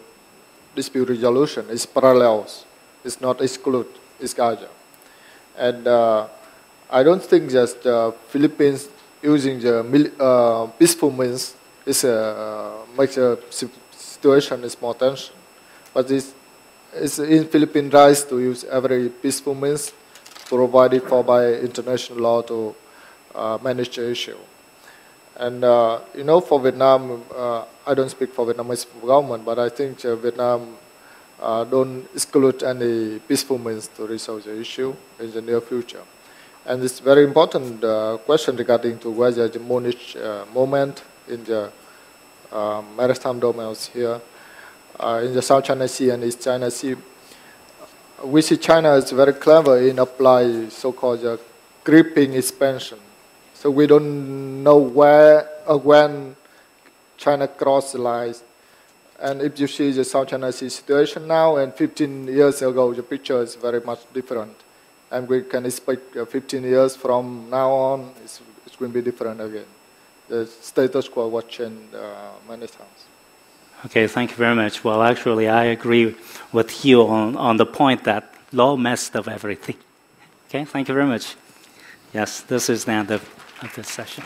dispute resolution. It's parallels. It's not exclude. It's gather. And I don't think that the Philippines using the peaceful means is makes the situation is more tension. But it's in Philippine rights to use every peaceful means provided for by international law to manage the issue. And for Vietnam, I don't speak for Vietnamese government, but I think Vietnam don't exclude any peaceful means to resolve the issue in the near future. And it's very important question regarding to whether the Munich moment in the maritime domains here in the South China Sea and East China Sea. We see China is very clever in applying so-called creeping expansion. So we don't know where or when China crossed the lines. And if you see the South China Sea situation now and 15 years ago, the picture is very much different. And we can expect 15 years from now on, it's going to be different again. The status quo was changed many times. Okay, thank you very much. Well, actually, I agree with you on the point that law messed up everything. Okay, thank you very much. Yes, this is the end of this session.